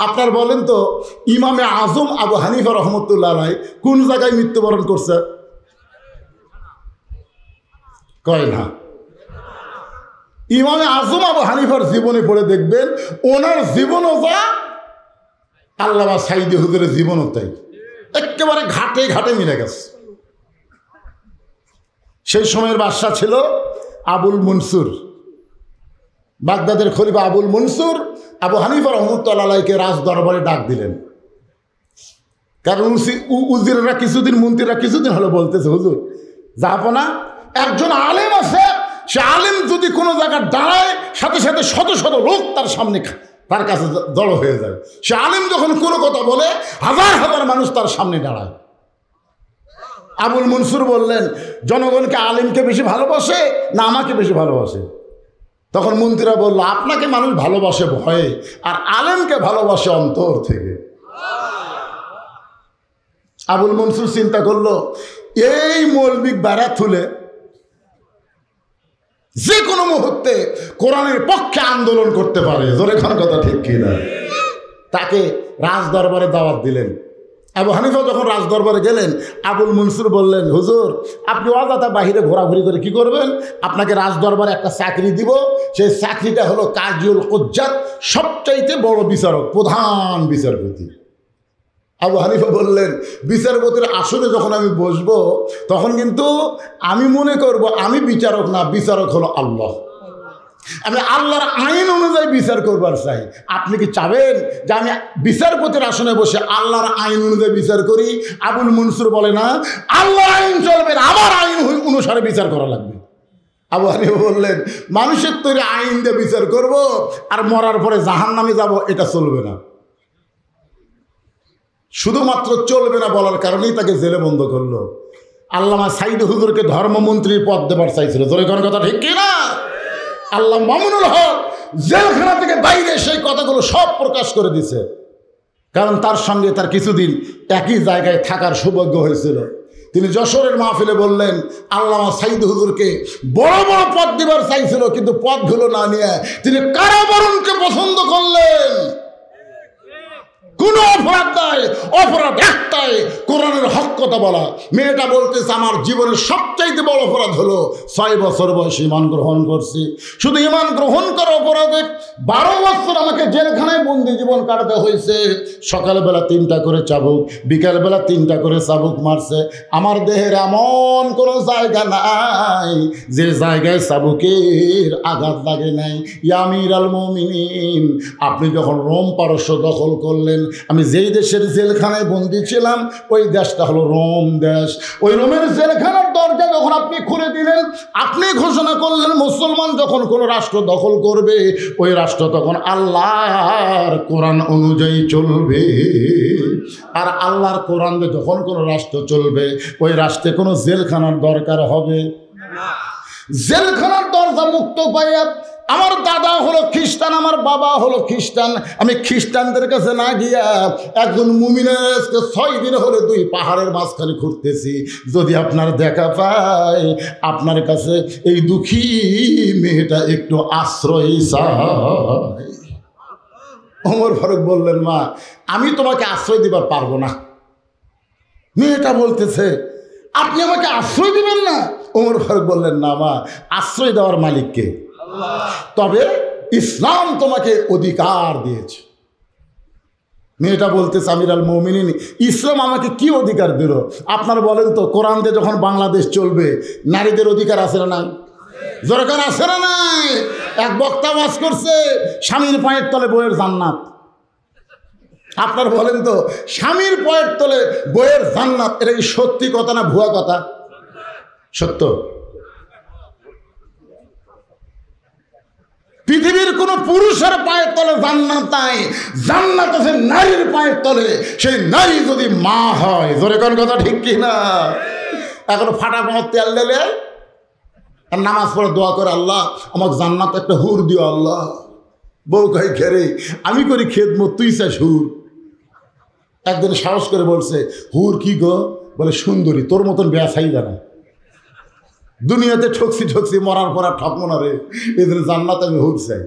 আপনার বলেন তো ইমামে আজম আবু হানিফা রহমতুল্লাহ আলাইহি কোন জায়গায় মৃত্যুবরণ করছে? কয় না। ইমামে আজম আবু হানিফার জীবনে পড়ে দেখবেন ওনার জীবনও যা, আল্লামা সাইদি হুজুরের জীবনও তাই, একেবারে ঘাটে ঘাটে মিলে গেছে। সেই সময়ের বাদশা ছিল আবুল মনসুর, বাগদাদের খলিফা আবুল মনসুর আবু হানিফা রহমতুল্লাহ আলাইহিকে রাজ দরবারে ডাক দিলেন। কারণ উজিররা কিছুদিন, মন্ত্রীরা কিছুদিন হলো বলতেছে, হুজুর জাহাপনা একজন আলেম আছে, সে আলেম যদি কোনো জায়গায় দাঁড়ায় সাথে সাথে শত শত লোক তার সামনে তার কাছে জড়ো হয়ে যায়। সে আলেম যখন কোনো কথা বলে হাজার হাজার মানুষ তার সামনে দাঁড়ায়। আবুল মনসুর বললেন, জনগণকে আলেমকে বেশি ভালোবাসে না আমাকে বেশি ভালোবাসে? তখন মন্ত্রীরা বলল, আপনাকে মানুষ ভালোবাসে ভয়ে, আর আলেমকে ভালোবাসে অন্তর থেকে। আবুল মনসুর চিন্তা করলো, এই মৌলবিক বেড়া তুলে যে কোনো মুহূর্তে কোরআনের পক্ষে আন্দোলন করতে পারে, জোরে খান কথা ঠিক কিনা? তাকে রাজ দরবারে দাওয়াত দিলেন। আবু হানিফা যখন রাজ দরবারে গেলেন, আবুল মনসুর বললেন, হুজুর আপনি অযথা বাহিরে ঘোরাঘুরি করে কি করবেন? আপনাকে রাজ দরবারে একটা চাকরি দিব, সেই চাকরিটা হলো কাজিউল কুজ্জাত, সবচাইতে বড় বিচারক, প্রধান বিচারপতি। আবু হানিফা বললেন, বিচারপতির আসনে যখন আমি বসবো তখন কিন্তু আমি মনে করব আমি বিচারক না, বিচারক হলো আল্লাহ। আমি আল্লাহর আইন অনুযায়ী বিচার করবার চাই। আপনি কি চাবেন যে আমি বিচারপতির আসনে বসে আল্লাহর আইন অনুযায়ী বিচার করি? আবুল মনসুর বলে, না, আল্লাহর আইন চলবে না, আমার আইন অনুসারে বিচার করা লাগবে। আবু হানিফা বললেন, মানুষের তৈরি আইন দিয়ে বিচার করব আর মরার পরে জাহান্নামে যাব, এটা চলবে না। শুধুমাত্র চলবে না বলার কারণেই তাকে জেলে বন্ধ করলো। আল্লামা সাইদি হুজুরকে ধর্মমন্ত্রীর পদ দেবার চাইছিল, জোরে কোন কথা ঠিক কিনা? আল্লাহ মামুনুল হক জেলখানা থেকে বাইরে সেই কথাগুলো সব প্রকাশ করে দিছে, কারণ তার সঙ্গে তার কিছুদিন একই জায়গায় থাকার সৌভাগ্য হয়েছিল। তিনি যশোরের মাহফিলে বললেন, আল্লামা সাইদি হুজুরকে বড় বড় পদ দিবার চাইছিল, কিন্তু পদগুলো না নিয়ে তিনি কারাবরণকে পছন্দ করলেন। কোন অপরাধ নাই, অপরাধ একটাই, কোরআনের হক কথা বলা। মেয়েটা বলতেছে, আমার জীবনের সবচাইতে বড় অপরাধ হলো 6 বছর বয়সে ঈমান গ্রহণ করছি। শুধু ঈমান গ্রহণ করা অপরাধে 12 বছর আমাকে জেলখানায় বন্দি জীবন কাটাতে হয়েছে। সকালবেলা 3টা করে চাবুক, বিকালবেলা 3টা করে চাবুক মারছে। আমার দেহের এমন কোনো জায়গা নাই যে জায়গায় চাবুকের আঘাত লাগে নাই। ইয়া আমিরাল মুমিনিন, আপনি যখন রোম পারস্য দখল করলেন, আমি যেই দেশের জেলখানায় বন্দী ছিলাম ওই দেশটা হলো রোম দেশ। ওই রোমের জেলখানার দরজা যখন আপনি খুলে দিলেন, আপনি ঘোষণা করলেন মুসলমান যখন কোনো রাষ্ট্র দখল করবে ওই রাষ্ট্র তখন আল্লাহর কোরআন অনুযায়ী চলবে। আর আল্লাহর কোরআন দিয়ে যখন কোনো রাষ্ট্র চলবে ওই রাষ্ট্রে কোনো জেলখানার দরকার হবে না। জেলখানার দরজা মুক্ত পাইয়া আমার দাদা হলো খ্রিস্টান, আমার বাবা হলো খ্রিস্টান, আমি খ্রিস্টানদের কাছে না গিয়া একজন মুমিনের 6 দিন হলে 2 পাহাড়ের মাঝখানে ঘুরতেছি। যদি আপনার দেখা পাই, আপনার কাছে এই দুঃখী মেয়েটা একটু আশ্রয় চায়। ওমর ফারুক বললেন, মা আমি তোমাকে আশ্রয় দিবার পারবো না। মেয়েটা বলতেছে, আপনি আমাকে আশ্রয় দিবেন না? ওমর ফারুক বললেন, না মা, আশ্রয় দেওয়ার মালিককে, তবে ইসলাম তোমাকে অধিকার দিয়েছে। মেয়েটা বলতেছে, আমিরাল মুমিনিন, ইসলাম আমাকে কি অধিকার দিল? আপনারা বলেন তো, কোরআন দিয়ে যখন বাংলাদেশ চলবে নারীদের অধিকার আছে না নাই? দরকার আছে না নাই? এক বক্তা ওয়াজ করছে, স্বামীর পায়ের তলে বইয়ের জান্নাত। আপনারা বলেন তো, স্বামীর পায়ের তলে বইয়ের জান্নাত, এটা কি সত্যি কথা না ভুয়া কথা? সত্য। পৃথিবীর কোন পুরুষের পায়ের তলে জান্নাত নাই, জান্নাত আছে নারীর পায়ের তলে। সেই নারী যদি মা হয়, জোরে কোন কথা ঠিক কিনা? এখন ফাটা পাওয়ার তেল দিলে আর নামাজ পড়ে দোয়া করে, আল্লাহ আমাকে জান্নাত একটা হুর দিও আল্লাহ। বউ কই ঘেরে, আমি করি খেদমত, তুই চাস হুর। একদিন সাহস করে বলছে, হুর কি গো? বলে সুন্দরী, তোর মতন বেয়া চাই জানা। দুনিয়াতে ঠকছি ঠকছি, মরার পর আর ঠকবো না রে, এই জন্য জান্নাত আমি হুর চাই।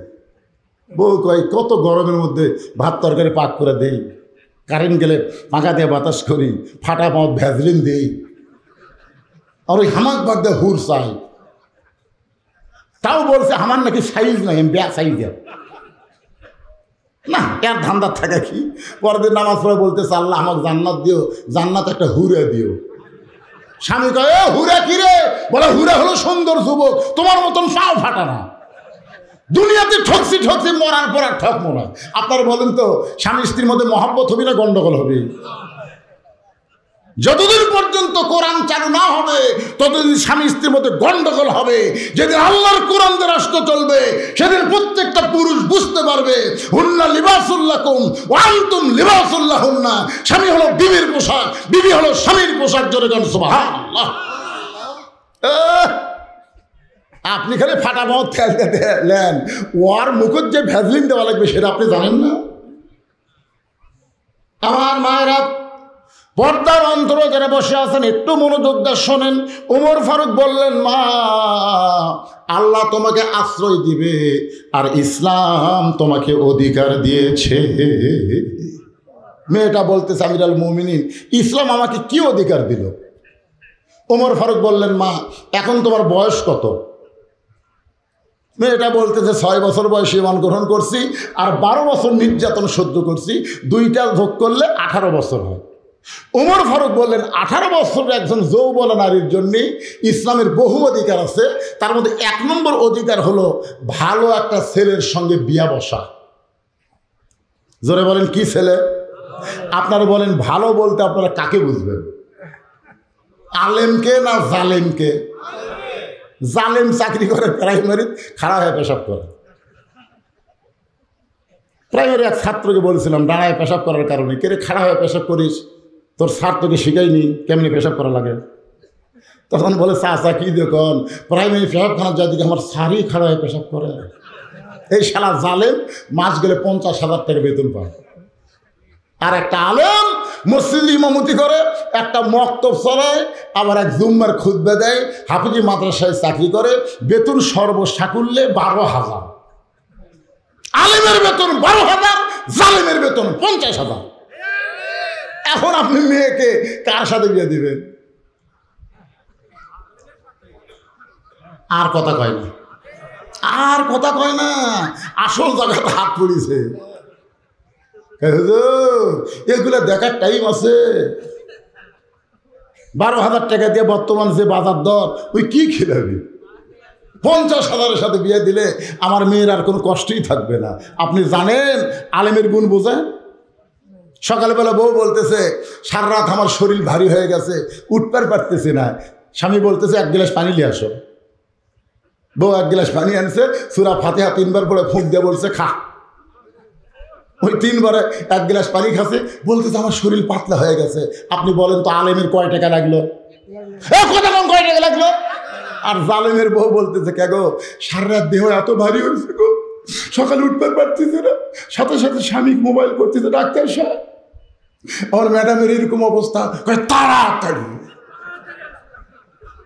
বউ কয় কত গরমের মধ্যে ভাত তরকারি পাক করে দেই, কারেন্ট গেলে পাখা দিয়ে বাতাস করি, ফাটা পাও ভ্যাজলিন দেই, আর ওই হামাক বাদ দিয়ে হুর চাই। তাও বলছে আমার নাকি সাইজ নাই, আমি ব্যাগ সাইজ দেব না, এর ধান্দার থাকে কি। পরের দিন নামাজ পড়ে বলতেছে আল্লাহ আমাকে জান্নাত দিও, জান্নাত একটা হুরে দিও। স্বামী কয় এ হুরা কি রে? বলে হুরা হলো সুন্দর যুবক, তোমার মতন পাও ফাটা না। দুনিয়াতে ঠকছি ঠকছি, মরার পর আর ঠক মরা। আপনারা বলেন তো স্বামী স্ত্রীর মধ্যে মহব্বত হবে না গন্ডগোল হবে? যতদিন পর্যন্ত কোরআন চালু না হবে ততদিন স্বামী স্ত্রীর মধ্যে গন্ডগোল হবে। যেদিন আল্লাহর কোরআন দিয়ে রাষ্ট্র চলবে সেদিন প্রত্যেকটা পুরুষ বুঝতে পারবে হুন্না লিবাসুল্লাকুম ওয়া আনতুম লিবাসুল্লাহুন্না। স্বামী হলো বিবির পোশাক, বিবি হলো স্বামীর পোশাক। জোরে গান সুবহানাল্লাহ। আপনি খালি ফাটা মত খেলেন, ওর মুখের যে ভ্যাজলিন দেওয়া লাগবে সেটা আপনি জানেন না। আমার মায়েরা, পর্দার অন্তর যারা বসে আছেন একটু মনোযোগ দিয়ে শোনেন। ওমর ফারুক বললেন মা, আল্লাহ তোমাকে আশ্রয় দিবে আর ইসলাম তোমাকে অধিকার দিয়েছে। মেয়েটা বলতেছে আমিরুল মুমিনিন, ইসলাম আমাকে কি অধিকার দিল? ওমর ফারুক বললেন মা, এখন তোমার বয়স কত? মেয়েটা বলতেছে 6 বছর বয়সে ঈমান গ্রহণ করছি আর 12 বছর নির্যাতন সহ্য করছি, দুইটা যোগ করলে 18 বছর হয়। ওমর ফারুক বললেন 18 বছরের একজন যৌবনা নারীর জন্যে ইসলামের বহু অধিকার আছে। তার মধ্যে 1 নম্বর অধিকার হলো ভালো একটা ছেলের সঙ্গে বিয়া বসা। জোরে বলেন কি ছেলে? আপনারা বলেন ভালো বলতে আপনারা কাকে বুঝবেন? আলেমকে না জালেমকে? জালেম চাকরি করে প্রাইমারি, খাড়া হয়ে পেশাব করে। প্রাইমারি এক ছাত্রকে বলেছিলাম দাঁড়ায় পেশাব করার কারণে, কে রে খাড়া হয়ে পেশাব করিস? তোর স্যার তোকে শিখাইনি কেমনি পেশাব করা লাগে? তখন বলে চাচা কি দেখুন, প্রাইমারি পেশাবখানার যাদিকে আমার স্যারই খাড়া হয়ে পেশাব করে। এই শালা জালেম মাস গেলে 50,000 টাকা বেতন পায়। আর একটা আলেম মসজিদ ইমামতি করে, একটা মক্তব চলায়, আবার এক জুম্মার খুতবা দেয়, হাফিজি মাদ্রাসায় চাকরি করে, বেতন সর্বসাকুল্যে 12,000। আলেমের বেতন 12,000, জালেমের বেতন 50,000। এখন আপনি মেয়েকে কার সাথে বিয়ে দিবেন? আর কথা কয় না, আর কথা কয় না, আসল জায়গাতে হাত পড়িছে। এগুলো দেখার টাইম আছে? 12,000 টাকা দিয়ে বর্তমান যে বাজার দর, ওই কি খেলাবি? 50,000-এর সাথে বিয়ে দিলে আমার মেয়ের আর কোনো কষ্টই থাকবে না। আপনি জানেন আলেমের গুণ বোঝেন? সকালবেলা বউ বলতেছে সারা রাত আমার শরীর ভারী হয়ে গেছে, উঠতে পারতেছি না। স্বামী বলতেছে 1 গ্লাস পানি নিয়ে আসো। বউ 1 গ্লাস পানি আনছে, সূরা ফাতিহা 3 বার পরে ফুঁক দিয়ে বলছে খা। ওই 3 বারে 1 গ্লাস পানি খাচ্ছে, বলতেছে আমার শরীর পাতলা হয়ে গেছে। আপনি বলেন তো আলেমের কয় টাকা লাগলো? কত কম কয় টাকা লাগলো? আর জালেমের বউ বলতেছে কে গো, সারা রাত দেহ এত ভারী হয়েছে গো, সকালে উঠতে পারতেছে না, সাথে সাথে স্বামী মোবাইল করতেছে ডাক্তার সাহেব। আমার ম্যাডামের এরকম অবস্থা, তাড়াতাড়ি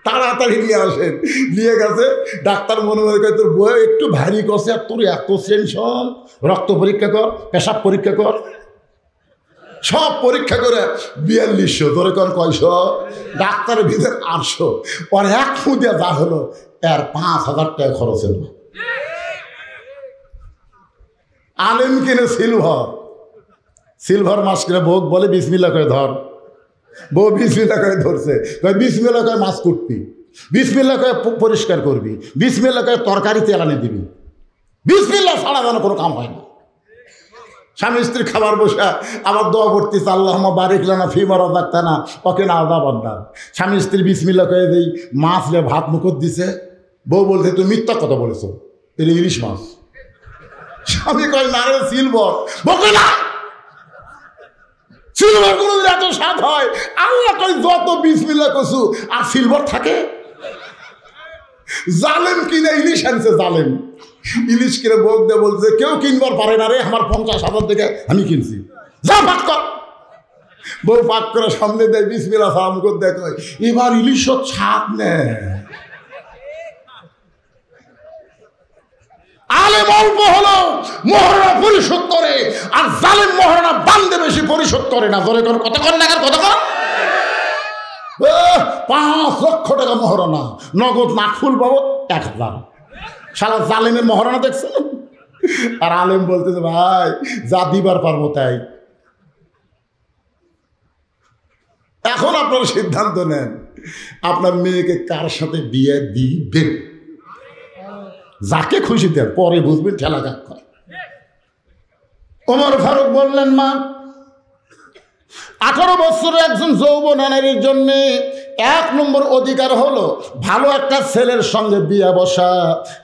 তাড়াতাড়ি নিয়ে আসেন। নিয়ে গেছে ডাক্তার, মনে মনে করে তোর বউ একটু ভারী করছে, আর তোর এত টেনশন, রক্ত পরীক্ষা কর, পেশাব পরীক্ষা কর, সব পরীক্ষা করে 4200, ধরে কর কয়শো, ডাক্তারের ভিতরে 800, আর 1 ফু দিয়ে যা হলো এর 5,000 টাকা খরচ হলো। আলেম কিনে সিলভার মাছ কিনে ভোগ বলে বিসমিল্লাহ করে ধর। বউ বিসমিল্লাহ করে ধরছে, বিসমিল্লাহ করে মাছ কুটবি, বিসমিল্লাহ করে পরিষ্কার করবি, বিসমিল্লাহ করে তরকারি তেলানি দিবি, বিসমিল্লাহ ছাড়া যেন কোনো কাম হয় না। স্বামী স্ত্রী খাবার বসা আবার দোয়া করতেছে আল্লাহুম্মা বারিক লানা ফিমা রাযাকতানা ওয়া কিনা আযাবান নার। স্বামী স্ত্রী বিসমিল্লাহ করে দেই, মাছ লে ভাত মুখত দিছে। বউ বলতে তুমি মিথ্যা কথা বলেছো, এটা ইলিশ মাছ। স্বামী কয় না রে সিলভার। বকে না, সিলভার কোনো এত স্বাদ হয়? আল্লাহ কয় যত বিসমিল্লাহ কসু আর সিলভার থাকে। জালেম কিনে ইলিশ আনছে, জালেম ইলিশ কিনে ভোগ দিয়ে বলছে কেউ কিনবার পারে না রে, আমার 50,000 থেকে আমি কিনছি, যা পাক কর। বউ পাক করে সামনে দেয়, বিসমিল্লাহ সালাম করে দেখো, এবার ইলিশও ছাদ নেয়। আলেম অল্প হলো মহারণা পরিশোধ করে, আর জালেম মহারণা বান্দে বেশি পরিশোধ করে না। ধরে করে কত করে টাকার কত কর 5 লক্ষ টাকা মহারণা, নগদ নাকফুল বাবদ 1000। সারা জালেমের মহারণা দেখছেন? আর আলেম বলতেছে ভাই যা দিবার পারবো তাই। এখন আপনার সিদ্ধান্ত নেন আপনার মেয়েকে কার সাথে বিয়ে দিবেন। যাকে খুশি দেন, পরে বুঝবেন ঠেলা কাক করে। ওমর ফারুক বললেন মা 18 বছরের একজন যৌবন নারীর জন্য 1 নম্বর অধিকার হলো ভালো একটা ছেলের সঙ্গে বিয়ে বসা।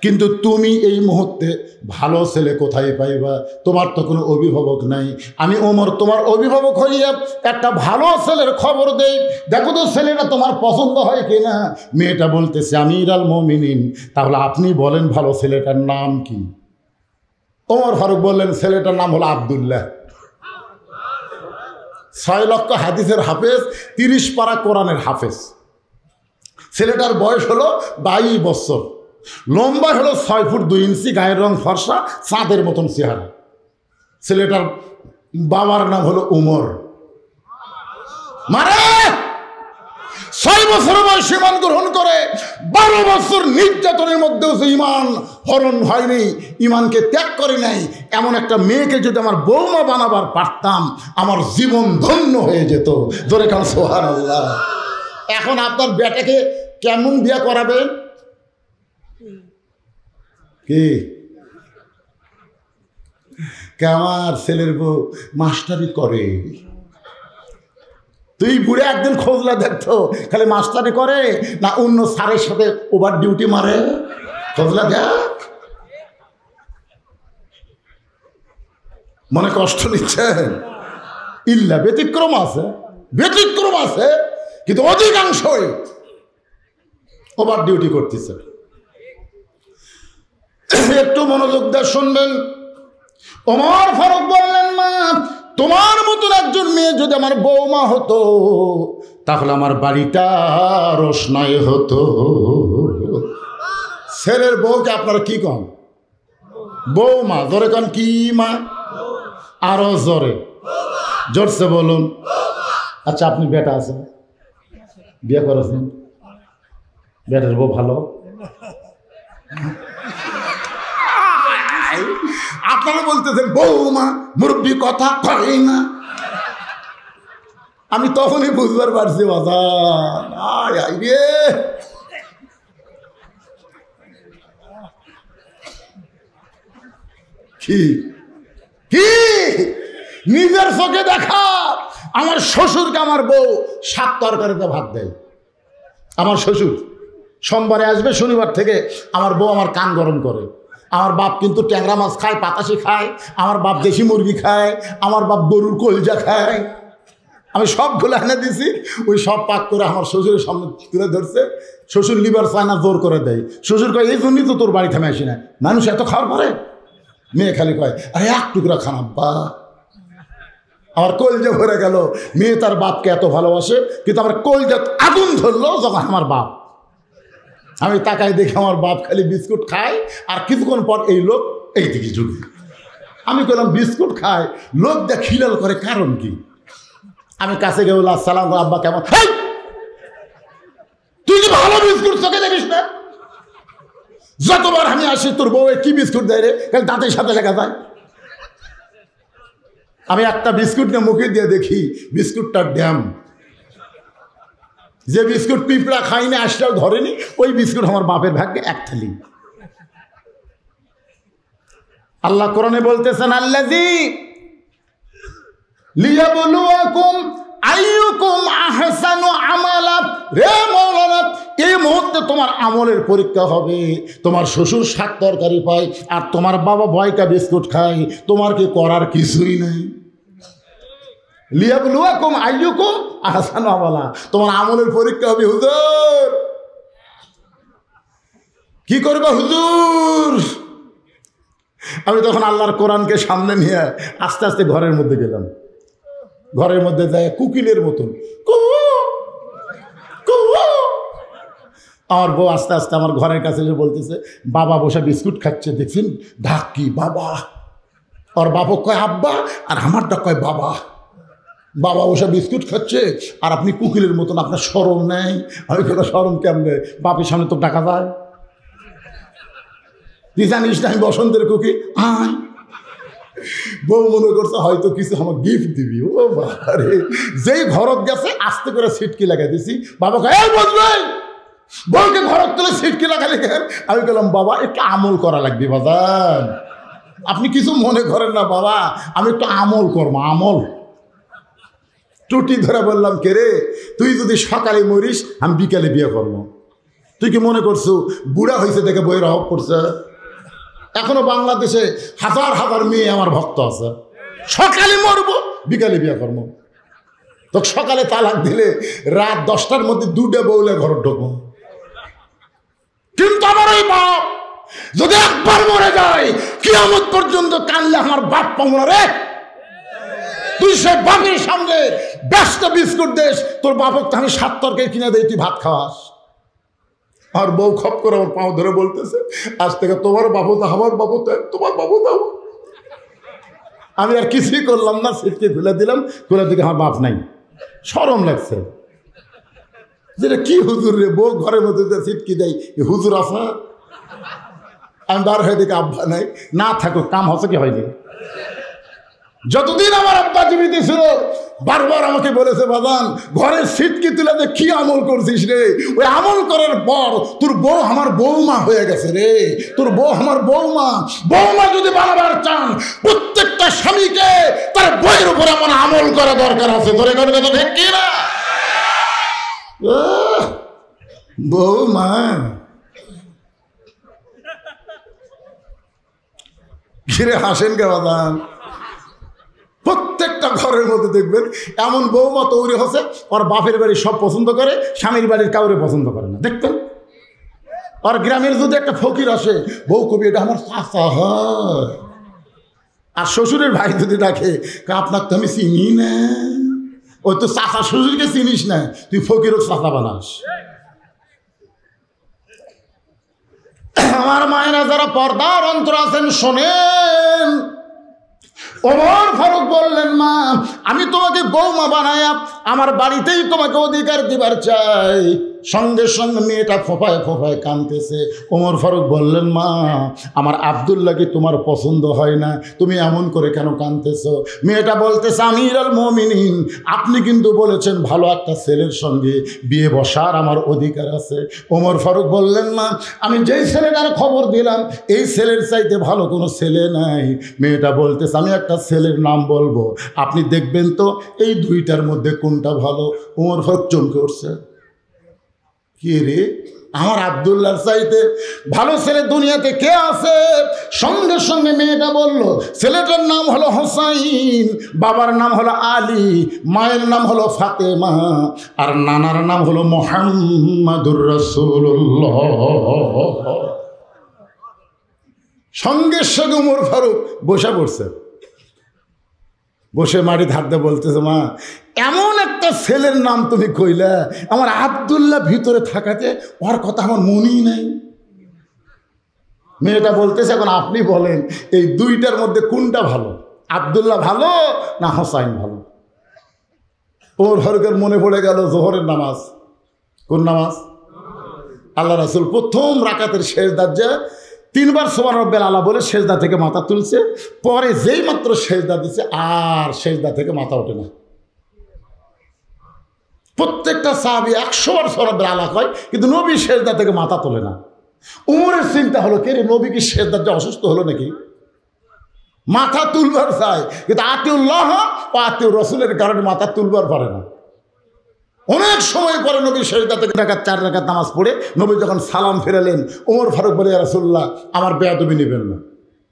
কিন্তু তুমি এই মুহূর্তে ভালো ছেলে কোথায় পাইবা? তোমার তো কোনো অভিভাবক নাই। আমি ওমর তোমার অভিভাবক হইয়া একটা ভালো ছেলের খবর দেই, দেখো তো ছেলেটা তোমার পছন্দ হয় কিনা। মেয়েটা বলতেছে আমিরুল মুমিনিন, তাহলে আপনি বলেন ভালো ছেলেটার নাম কি? ওমর ফারুক বললেন ছেলেটার নাম হলো আব্দুল্লাহ। 6 লক্ষ হাদিসের হাফেজ, 30 পারা কোরআনের হাফেজ। ছেলেটার বয়স হলো 22 বছর, লম্বা হলো 6 ফুট 2 ইঞ্চি, গায়ের রং ফর্সা, চাঁদের মতন চেহারা। ছেলেটার বাবার নাম হলো উমর। মারে 6 বছর বয়স ঈমান গ্রহণ করে 12 বছর নির্যাতনের মধ্যেও যে ঈমান হরণ হয়নি, ঈমানকে ত্যাগ করে নাই, এমন একটা মেয়েকে যদি আমার বৌমা বানাবার পারতাম আমার জীবন ধন্য হয়ে যেত। জোরে কারণ সুবহানাল্লাহ। এখন আপনার বেটাকে কেমন বিয়ে করাবেন? কি আমার ছেলের বউ মাস্টারি করে, তুই বুড়ে একদিন খোঁজলা দেখতো খালি মাস্টারি করে না অন্য স্যারের সাথে ওভার ডিউটি মারে, খোঁজলা দেখ। মনে কষ্ট নিচ্ছেন? ইল্লা ব্যতিক্রম আছে, ব্যতিক্রম আছে, কিন্তু অধিকাংশই ওভার ডিউটি করতেছে। একটু মনোযোগ দিয়ে শুনবেন। ওমর ফারুক বললেন মা তোমার মতন একজন মেয়ে যদি আমার বৌমা হতো তাহলে আমার বাড়িটা রোশনাই হতো। ছেলের বউকে আপনারা কি কন? বৌমা। জোরে কন কি মা? আরো জোরে, জোরসে বলুন। আচ্ছা আপনি বেটা আছেন, বিয়ে করেছেন, বেটার বউ ভালো, আপনারা বলতেছেন বৌমা মুরব্বী কথা কয় না। আমি তখনই বুঝবার পারছি বাজার কি কি নিজের চোখে দেখা। আমার শ্বশুরকে আমার বউ 7 তরকারিতে ভাত দেয়। আমার শ্বশুর সোমবারে আসবে, শনিবার থেকে আমার বউ আমার কান গরম করে। আমার বাপ কিন্তু ট্যাংরা মাছ খায়, পাতাশি খায়, আমার বাপ দেশি মুরগি খায়, আমার বাপ গরুর কলজা খায়। আমি সবগুলো এনে দিছি, ওই সব পাক করে আমার শ্বশুরের সামনে তুলে ধরছে। শ্বশুর লিভার চায় না, জোর করে দেয়। শ্বশুর কয় এই জন্যই তো তোর বাড়ি থেমে আসি না, মানুষ এত খাওয়ার পরে। মেয়ে খালি কয় আরে 1 টুকরা খান আব্বা। আমার কলজা ভরে গেল। মেয়ে তার বাপকে এত ভালোবাসে, কিন্তু আমার কলজা আগুন ধরলো যখন আমার বাপ। আমি তাকাই দেখি আমার বাপ খালি বিস্কুট খায়, আর কিছুক্ষণ পর এই লোক এই দিকে ঝুঁকে। আমি বললাম বিস্কুট খায়, লোক দেখ খিলাল করে, কারণ কি? আমি কাছে গিয়ে বললাম আসসালাম আব্বা কেমন? তুই কি ভালো বিস্কুট চোখে দেখিস না? যতবার আমি আসি তোর বউ কি বিস্কুট দেয় রে, খালি দাঁতের সাথে লেখা যায়। আমি একটা বিস্কুট নিয়ে মুখে দিয়ে দেখি বিস্কুটটার ড্যাম। যে বিস্কুট পিঁপড়া খাই না, আসলেও ধরেনি, ওই বিস্কুট আমার বাপের ভাগ্যে 1 থালি। আল্লাহ কোরআনে বলতেছেন আল্লাযী লিয়াবলুয়াকুম আইয়ুকুম আহসানু আমালা। রে মাওলানা, এই মুহূর্তে তোমার আমলের পরীক্ষা হবে। তোমার শ্বশুর 7 তরকারি পায় আর তোমার বাবা 2টা বিস্কুট খায়, তোমার কি করার কিছুই নাই। লিয়াবলুয়াকুম আইয়ুকুম আহসানু আমালা, তোমার আমলের পরীক্ষা হবে। হুজুর কি করবে হুজুর? আমি তখন আল্লাহর কোরআনকে সামনে নিয়ে আস্তে আস্তে ঘরের মধ্যে গেলাম। ঘরের মধ্যে যায় কুকিলের মতন আমার বউ আস্তে আস্তে আমার ঘরের কাছে এসে বলতেছে, বাবা বসে বিস্কুট খাচ্ছে, দেখছেন ঢাকি বাবা। আর বাবা কয় আব্বা, আর আমারটা কয় বাবা। বাবা বসে বিস্কুট খাচ্ছে আর আপনি কুকিলের মতন, আপনার শরম নেই। আমি কেন শরম কেমনে, বাপের সামনে তো টাকা দেয়। তুই জানিস না আমি বসন্তের কুকি। আয় বউ মনে করছে হয়তো কিছু আমার গিফট দিবি। ও বাবারে, যেই ঘরত গেছে আস্তে করে সিটকি লাগাই দিছি। বাবা কয় এই বসবে, বউকে ঘরত তুলে সিটকি লাগালে কেন? আমি বললাম বাবা একটু আমল করা লাগবে বাজান, আপনি কিছু মনে করেন না বাবা, আমি একটু আমল করবো, আমল। টুটি ধরে বললাম, কে রে তুই যদি সকালে মরিস আমি বিকালে বিয়ে করবো। তুই কি মনে করছো বুড়া হয়েছে দেখে বইয়ের অভাব করছে? এখনো বাংলাদেশে হাজার হাজার মেয়ে আমার ভক্ত আছে, সকালে মরবো বিকালে বিয়ে করবো। তো সকালে তালাক দিলে রাত 10টার মধ্যে 2টা বউলে ঘর ঢোকবো। কিন্তু আমার ওই বাপ যদি একবার মরে যায় কিয়ামত পর্যন্ত কানলে আমার বাপ পাবো না রে। তুই সে বাপের সামনে ব্যস্ত বিস্কুট দেশ, তোর বাপক আমি 7 তরকারি কিনে দেই, তুই ভাত খাওয়াস। আর বউ খপ করে আমার পাও ধরে বলতেছে, আজ থেকে তোমার বাবু তো আমার বাবু, তো তোমার বাবু দাও। আমি আর কিছুই করলাম না, সিটকে খুলে দিলাম। খুলে দিকে আমার বাপ নাই। শরম লাগছে, যেটা কি হুজুর রে, বউ ঘরের মধ্যে সিটকি দেয়, হুজুর আসা। আমি বার হয়ে দিকে আব্বা নাই, না থাকো কাম হচ্ছে কি হয়নি। যতদিন আমার আব্বা জীবিত ছিল বারবার আমাকে বলেছে, বাজান ঘরের সিটকি তুলে যে কি আমল করছিস রে, ওই আমল করার পর তোর বউ আমার বৌমা হয়ে গেছে রে, তোর বউ আমার বৌমা। বৌমা যদি বানাবার চান প্রত্যেকটা স্বামীকে তার বইয়ের উপর এমন আমল করা দরকার আছে। ধরে করে কথা ঠিক কি না? বৌমা ঘিরে হাসেন কে বাজান? প্রত্যেকটা ঘরের মধ্যে দেখবেন এমন বৌমা তৈরি হচ্ছে, ওর বাপের বাড়ি সব পছন্দ করে, স্বামীর বাড়ির কাউরে পছন্দ করে না। দেখবেন আর গ্রামের যদি একটা ফকির আসে, বউ কবি এটা আমার চাচা হয়। আর শ্বশুরের ভাই যদি ডাকে, আপনার তো আমি চিনি না। ওই তো চাচা শ্বশুরকে চিনিস না, তুই ফকিরও চাচা বানাস। আমার মায়েরা যারা পর্দার অন্তর আছেন শোনেন, ওমর ফারুক বললেন, মা আমি তোমাকে বৌমা বানায়া আমার বাড়িতেই তোমাকে অধিকার দিবার চাই। সঙ্গে সঙ্গে মেয়েটা ফোফায় ফোফায় কাঁদতেছে। ওমর ফারুক বললেন, মা আমার আব্দুল্লাহকে তোমার পছন্দ হয় না, তুমি এমন করে কেন কাঁদতেছো? মেয়েটা বলতেছে, আমিরুল মুমিনিন আপনি কিন্তু বলেছেন ভালো একটা ছেলের সঙ্গে বিয়ে বসার আমার অধিকার আছে। ওমর ফারুক বললেন, মা আমি যেই ছেলেটার খবর দিলাম এই ছেলের চাইতে ভালো কোনো ছেলে নাই। মেয়েটা বলতেছে, আমি একটা ছেলের নাম বলবো, আপনি দেখবেন তো এই দুইটার মধ্যে কোনটা ভালো। ওমর ফারুক চমকে উঠছে, কি রে আমার আব্দুল্লাহর চাইতে ভালো ছেলে দুনিয়াতে কে আছে? সঙ্গে সঙ্গে মেয়েটা বলল, ছেলেটার নাম হলো হোসাইন, বাবার নাম হলো আলী, মায়ের নাম হলো ফাতেমা, আর নানার নাম হলো মুহাম্মাদুর রাসূলুল্লাহ। সঙ্গে সঙ্গে ওমর ফারুক বসে পড়ছে, বসে মাটি ধারতে বলতেছে, মা এমন একটা ছেলের নাম তুমি কইলা, আমার আব্দুল্লাহ ভিতরে থাকাতে ওর কথা আমার মনেই নাই। মেয়েটা বলতেছে, এখন আপনি বলেন এই দুইটার মধ্যে কোনটা ভালো, আব্দুল্লাহ ভালো না হোসাইন ভালো? ওমর ফারুকের মনে পড়ে গেল জোহরের নামাজ। কোন নামাজ? আল্লাহ রাসূল প্রথম রাকাতের শেষ দাজ্জা 3বার সুবহান রাব্বিল আলা বলে সেজদা থেকে মাথা তুলছে, পরে যেই মাত্র সেজদা দিচ্ছে আর সেজদা থেকে মাথা ওঠে না। প্রত্যেকটা সাহাবী 100 বার সুবহান রাব্বিল আলা কয়, কিন্তু নবী সেজদা থেকে মাথা তোলে না। উমরের চিন্তা হলো, কে রে নবী কি সেজদাতে অসুস্থ হলো নাকি? মাথা তুলবার চায়, কিন্তু আতিউল্লাহ ও আতিউর রাসূলের কারণে মাথা তুলবার পারে না। অনেক সময় পরে নবী সেজদা থেকে 4 রাকাত নামাজ পড়ে নবী যখন সালাম ফেরালেন, ওমর ফারুক বলে, ইয়া রাসূলুল্লাহ আমার বেয়াদবি নেবেন না।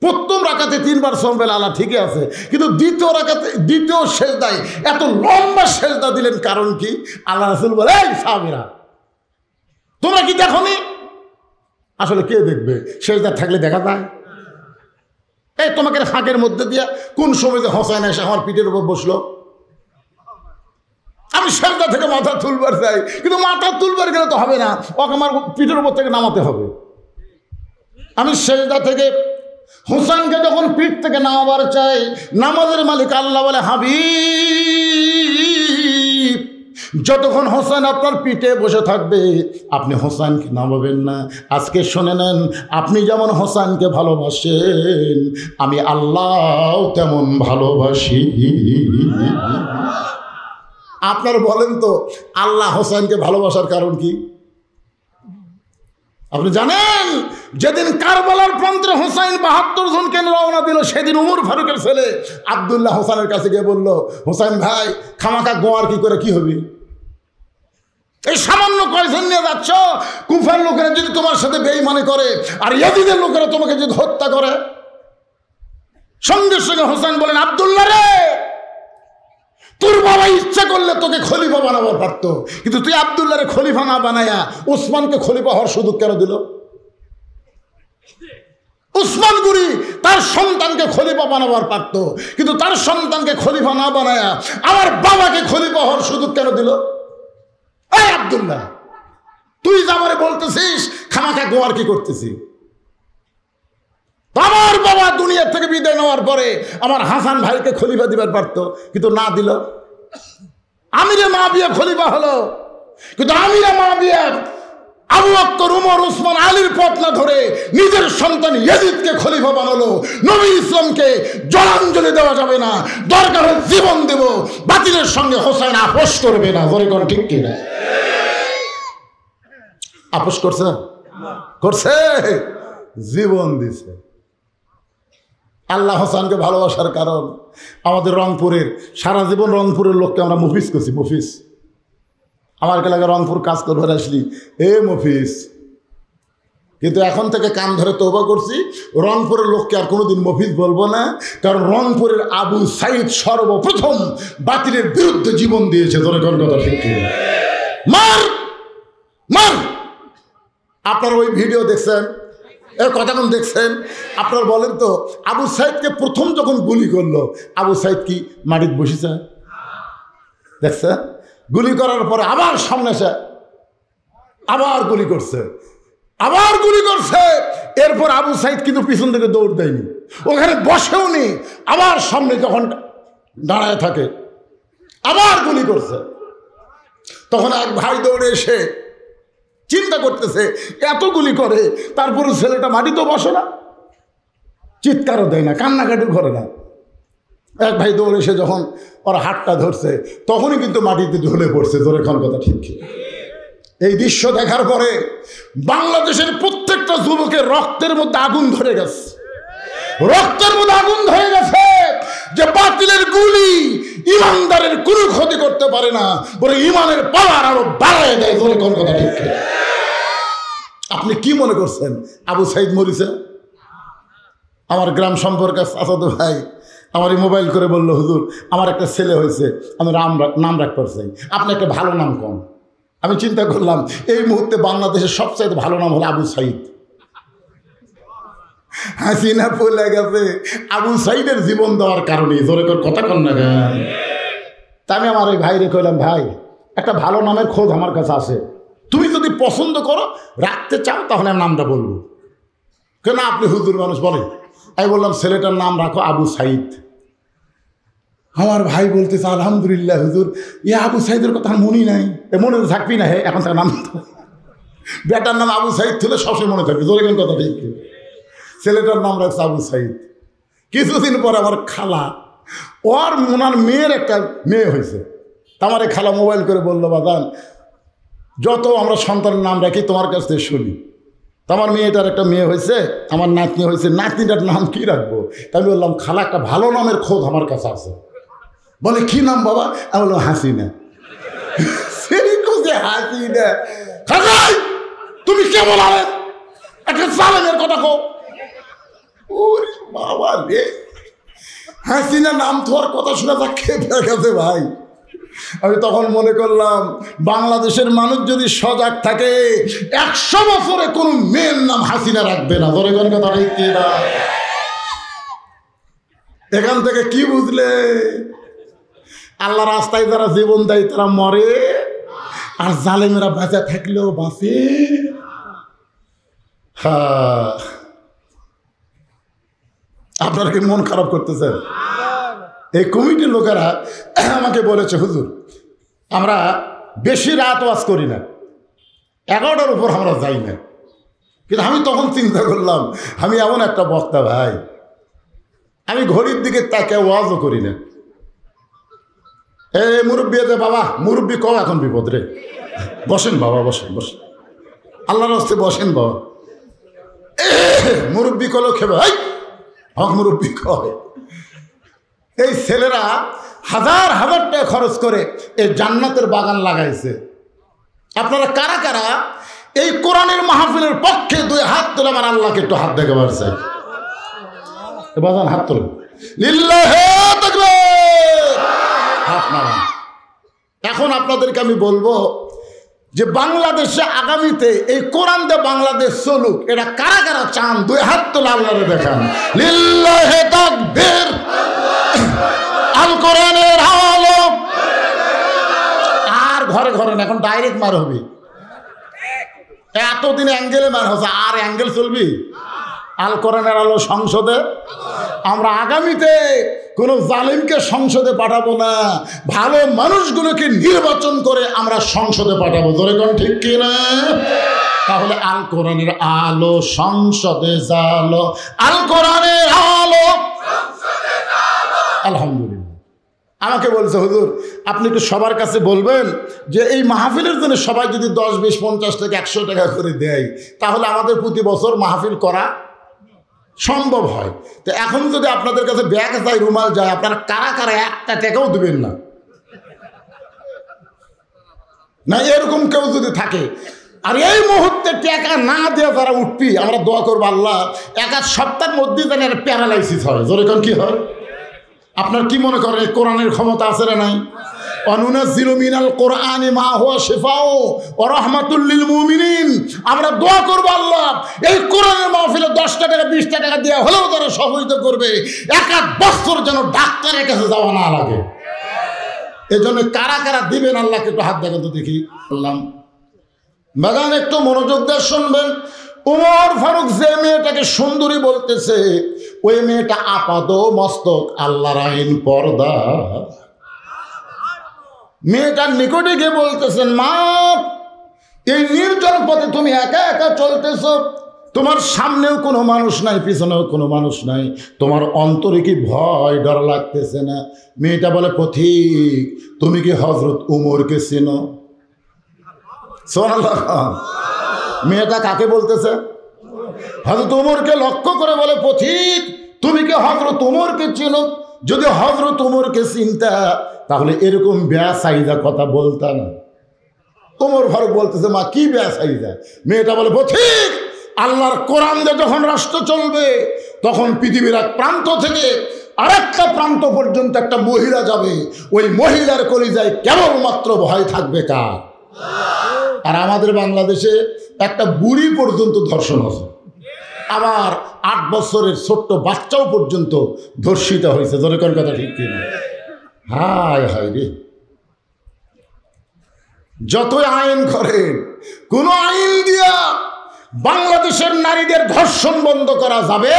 প্রথম রাকাতে 3বার সুবহান রাব্বিল আলা ঠিকই আছে, কিন্তু দ্বিতীয় রাকাতে দ্বিতীয় সেজদায় এত লম্বা সেজদা দিলেন, কারণ কি? আল্লাহ রাসূল বলে, এই সাহাবীরা তোমরা কি দেখোনি? আসলে কে দেখবে, সেজদা থাকলে দেখা যায়। এই তোমাকে ফাঁকের মধ্যে দিয়া কোন সময় যে হোসাইন এসে আমার পিঠের উপর বসলো, আমি সেজদা থেকে মাথা তুলবার চাই, কিন্তু মাথা তুলবার গেলে তো হবে না, ওকে আমার পিঠের উপর থেকে নামাতে হবে। আমি সেজদা থেকে হোসেনকে যখন পিঠ থেকে নামাবার চাই, নামাজের মালিক আল্লাহ বলে, হাবিব যতক্ষণ হোসেন আপনার পিঠে বসে থাকবে আপনি হোসেনকে নামাবেন না। আজকে শুনে নেন, আপনি যেমন হোসেনকে ভালোবাসেন আমি আল্লাহ তেমন ভালোবাসি। আপনার বলেন তো আল্লাহ হোসেনকে ভালোবাসার কারণ কি? আপনি জানেন যেদিন কারবালার প্রান্তে হোসাইন ৭২ জনকে রওনা দিল, সেদিন উমর ফারুকের ছেলে আব্দুল্লাহ হোসেনের কাছে গিয়ে বলল, হোসেন ভাই খামাকা গোয়ার কি করে কি হবে? এই সামান্য কয়জন নিয়ে যাচ্ছ, কুফার লোকেরা যদি তোমার সাথে বেঈমানি করে আর ইয়াজিদের লোকেরা তোমাকে যদি হত্যা করে। সঙ্গে সঙ্গে হোসেন বলেন, আব্দুল্লাহ রে, তোর বাবা ইচ্ছা করলে তোকে খলিফা বানাবার পারতো, কিন্তু তুই আব্দুল্লাহরে খলিফা না বানায়া উসমানকে খলিফা হওয়ার সুযোগ কেন দিল? উসমান গনি তার সন্তানকে খলিফা বানাবার পারতো, কিন্তু তার সন্তানকে খলিফা না বানায়া আমার বাবাকে খলিফা হওয়ার সুযোগ কেন দিল? এই আব্দুল্লাহ, তুই যে আমারে বলতেছিস খামাখা গোয়ার কি করতেছি? আমার বাবা দুনিয়া থেকে বিদায় নেওয়ার পরে আমার হাসান ভাইকে খলিফা দিবার পারতো, কিন্তু না দিল। আমিরে মাবিয়া খলিফা হলো, কিন্তু আমিরে মাবিয়া আবু বকর, উমর, উসমান, আলীর পথ না ধরে নিজের সন্তান ইয়াজিদকে খলিফা বানালো। নবী ইসলামকে জলাঞ্জলি দেওয়া যাবে না, দরকার হলে জীবন দেব, বাতিলের সঙ্গে হোসেন আপোষ করবে না। বলে কোন ঠিক কিনা? আপোষ করছে? করছে, জীবন দিছে। আল্লাহ হোসেনকে ভালোবাসার কারণ আমাদের রংপুরের, সারা জীবন রংপুরের লোককে আমরা মফিজ করছি। মফিজ, আমার এলাকায় রংপুর কাজ করবার আসলি এ মফিজ, কিন্তু এখন থেকে কান ধরে তওবা করছি, রংপুরের লোককে আর কোনোদিন মফিজ বলবো না। কারণ রংপুরের আবু সাইদ সর্বপ্রথম বাতিলের বিরুদ্ধে জীবন দিয়েছে। ধরে কোন কথা ঠিক কি? মার মার। আপনারা ওই ভিডিও দেখছেন, এর কথা কোন দেখছেন? আপনারা বলেন তো, আবু সাইদকে প্রথম যখন গুলি করলো, আবু সাইদ কি মাটিতে বসেছে? দেখছেন? গুলি করার পরে আবার সামনে এসে আবার গুলি করছে, আবার গুলি করছে। এরপর আবু সাইদ কিন্তু পিছন থেকে দৌড় দেয়নি, ওখানে বসেও নি, আবার সামনে যখন দাঁড়ায় থাকে আবার গুলি করছে। তখন এক ভাই দৌড়ে এসে চিন্তা করতেছে, এত গুলি করে তারপরে ছেলেটা মাটিতেও বসে না, চিৎকারও দেয় না, কান্নাকাটিও করে না। এক ভাই দৌড়ে এসে যখন ওর হাতটা ধরছে তখনই কিন্তু মাটিতে ঢলে পড়ছে। জোরে কোন কথা ঠিক? এই দৃশ্য দেখার পরে বাংলাদেশের প্রত্যেকটা যুবকের রক্তের মধ্যে আগুন ধরে গেছে, রক্তের মধ্যে আগুন ধরে গেছে যে বাতিলের গুলি ইমানদারের কোনো ক্ষতি করতে পারে না, বলে ইমানের পাওয়ার আরো বাড়ায় দেয়। জোরে কোন কথা ঠিক? আপনি কি মনে করছেন আবু সাইদ মরিছে? আমার গ্রাম সম্পর্কে আসাদ ভাই আমার মোবাইল করে বলল, হুজুর আমার একটা ছেলে হয়েছে, আমি নাম রাখতে চাই, আপনি একটা ভালো নাম কম। আমি চিন্তা করলাম এই মুহূর্তে বাংলাদেশের সবচাইতে ভালো নাম হলো আবু সাইদ। হাসিনা পড়ে গেছে আবু সাইদের জীবন দেওয়ার কারণে। জোরে করে কথা কন না গান। তা আমি আমার ওই ভাইরে কইলাম, ভাই একটা ভালো নামের খোঁজ আমার কাছে আছে, তুমি যদি পছন্দ করো রাখতে চাও তাহলে আমি নামটা বলবো। কেন আপনি হুজুর মানুষ বলেন। আমি বললাম ছেলেটার নাম রাখো আবু সাইদ। আমার ভাই বলতেছে, আলহামদুলিল্লাহ হুজুর, আবু সাইদের কথা মনেই নাই। মনে থাকবি না, হে এখন তার নাম বেটার নাম আবু সাইদ ছিল, সবসময় মনে থাকবে। জোরে কোন কথা ঠিক? ছেলেটার নাম রাখছে আবু সাইদ। কিছুদিন পর আমার খালা, ওনার মেয়ের একটা মেয়ে হয়েছে, আমার এই খালা মোবাইল করে বললো, বাদান যত আমরা সন্তানের নাম রাখি তোমার কাছ থেকে শুনি, আমার মেয়েটার একটা মেয়ে হয়েছে, আমার নাতনি হয়েছে, নাতনিটার নাম কি রাখবো? তাই আমি বললাম, খালা একটা ভালো নামের খোঁজ আমার কাছে আছে। বলে কি নাম বাবা? আমি বললাম হাসিনা। হাসিনা? তুমি কেমন আলেন একটা জালেমের কথা কো? ওরে বাবা রে, হাসিনা নাম তোর কথা শুনে তা খেপে গেছে ভাই। আমি তখন মনে করলাম, বাংলাদেশের মানুষ যদি সজাগ থাকে 100 বছরে কোন মেয়ের নাম হাসিনা রাখবে না। ধরে কোন কথা রাখতে না। এখান থেকে কি বুঝলে? আল্লাহ রাস্তায় যারা জীবন দেয় তারা মরে, আর জালেমেরা বেঁচে থাকলেও বাঁচে। হ্যাঁ, আপনারা কি মন খারাপ করতেছেন? এই কমিটির লোকেরা আমাকে বলেছে, হুজুর আমরা বেশি রাত ওয়াজ করি না, 11টার উপর আমরা যাই না। কিন্তু আমি তখন চিন্তা করলাম, আমি এমন একটা বক্তা ভাই, আমি ঘড়ির দিকে তাকে ওয়াজও করি না। এ মুরব্বী এতে বাবা, মুরব্বী কও এখন বিপদ রে, বসেন বাবা, বসেন বসেন, আল্লাহর হস্তে বসেন বাবা। মুরব্বী কলো খেবে, হাই হক মুরব্বী কয়। এই ছেলেরা হাজার হাজার টাকা খরচ করে এই জান্নাতের বাগান লাগাইছে। আপনারা কারা কারা এই কোরআনের মাহফিলের পক্ষে 2 হাত তুলে আমার আল্লাহকে একটু হাত দেখে পারছে? বাজান হাত তুলে লিল্লাহি তাকবীর, হাত নামান। এখন আপনাদেরকে আমি বলবো যে বাংলাদেশে আগামীতে এই কোরআন দিয়ে বাংলাদেশ চলুক, এটা কারা কারা চান? 2 হাত তুলে আল্লাহরে দেখান। লিল্লাহি তাকবীর, আল কোরআনের আলো। আর ঘরে ঘরে না, এখন ডাইরেক্ট মার হবে। এতদিন অ্যাঙ্গেলে মার হচ্ছে, আর অ্যাঙ্গেল চলবি? আল কোরআনের আলো সংসদে। আমরা আগামীতে কোনো জালিমকে সংসদে পাঠাবো না, ভালো মানুষগুলোকে নির্বাচন করে আমরা সংসদে পাঠাবো। ধরে কোন ঠিক কিনা? তাহলে আল কোরআনের আলো সংসদে জালো, আল কোরআনের আলো। আলহামদুলিল্লাহ। আমাকে বলছে, হুজুর আপনি একটু সবার কাছে বলবেন যে এই মাহফিলের জন্য সবাই যদি 10, 20, 50 টাকা 100 টাকা করে দেয়, তাহলে আমাদের প্রতি বছর মাহফিল করা সম্ভব হয়। তো এখন যদি আপনাদের কাছে ব্যাগ যায়, রুমাল যায়, আপনারা কারা কারা 1 টাকাও দেবেন না? না এরকম কেউ যদি থাকে, আর এই মুহূর্তে টাকা না দিয়ে যারা উঠবি, আমরা দোয়া করবো আল্লাহ 1 সপ্তাহের মধ্যে যেন প্যারালাইসিস হয়। যেরকম কি হয়? আপনার কি মনে করেন কোরআনের ক্ষমতা আছে না নাই? অনুনাজ্জিলু মিনাল কোরআনি মা হুয়া শিফাউ ওয়া রাহমাতুল লিল মুমিনিন। আমরা দোয়া করব আল্লাহ এই কোরআনের মাহফিলে 10 টাকা 20 টাকা দিয়ে হলেও তারা সহযোগিতা করবে, 1 বছর যেন ডাক্তারের কাছে যাওয়া না লাগে। এজন্য কারা কারা দিবেন আল্লাহকে একটু হাত দেখেন তো দেখি। বললাম বাগান একটু মনোযোগ দিয়ে শুনবেন। উমর ফারুক যে মেয়েটাকে সুন্দরী বলতেছে, ওই মেয়েটা আপাদ মস্তক আল্লাহর আইন পর্দা। মেয়েটার নিকটে গিয়ে বলতেছেন, মা এই নির্জন পথে তুমি একা একা চলতেছ, তোমার সামনেও কোনো মানুষ নাই, পিছনেও কোনো মানুষ নাই, তোমার অন্তরে কি ভয় ডর লাগতেছে না? মেয়েটা বলে, পথিক তুমি কি হযরত উমরকে চেনো? সুবহানাল্লাহ। মেয়েটা কাকে বলতেছে? হযরত উমরকে লক্ষ্য করে বলে, পথিক তুমি কি হযরত উমরকে চেনো? যদি হযরত উমরকে চিনতা তাহলে এরকম বেয়াসাইজা কথা বলতা না। উমর ফারুক বলতেছে, মা কি বেয়াসাইজা? মেয়েটা বলে, পথিক আল্লাহর কোরআন দিয়ে যখন রাষ্ট্র চলবে, তখন পৃথিবীর এক প্রান্ত থেকে আরেকটা প্রান্ত পর্যন্ত একটা মহিলা যাবে, ওই মহিলার কলিজায় কেবলমাত্র ভয় থাকবে কার? আর আমাদের বাংলাদেশে একটা বুড়ি পর্যন্ত ধর্ষণ আছে, আবার 8 বছরের ছোট্ট বাচ্চাও পর্যন্ত ধর্ষিত হয়েছে। যেরকম কথা ঠিক কিনা? হায় হায় রে, যতই আইন করেন, কোন আইন দিয়া বাংলাদেশের নারীদের ধর্ষণ বন্ধ করা যাবে?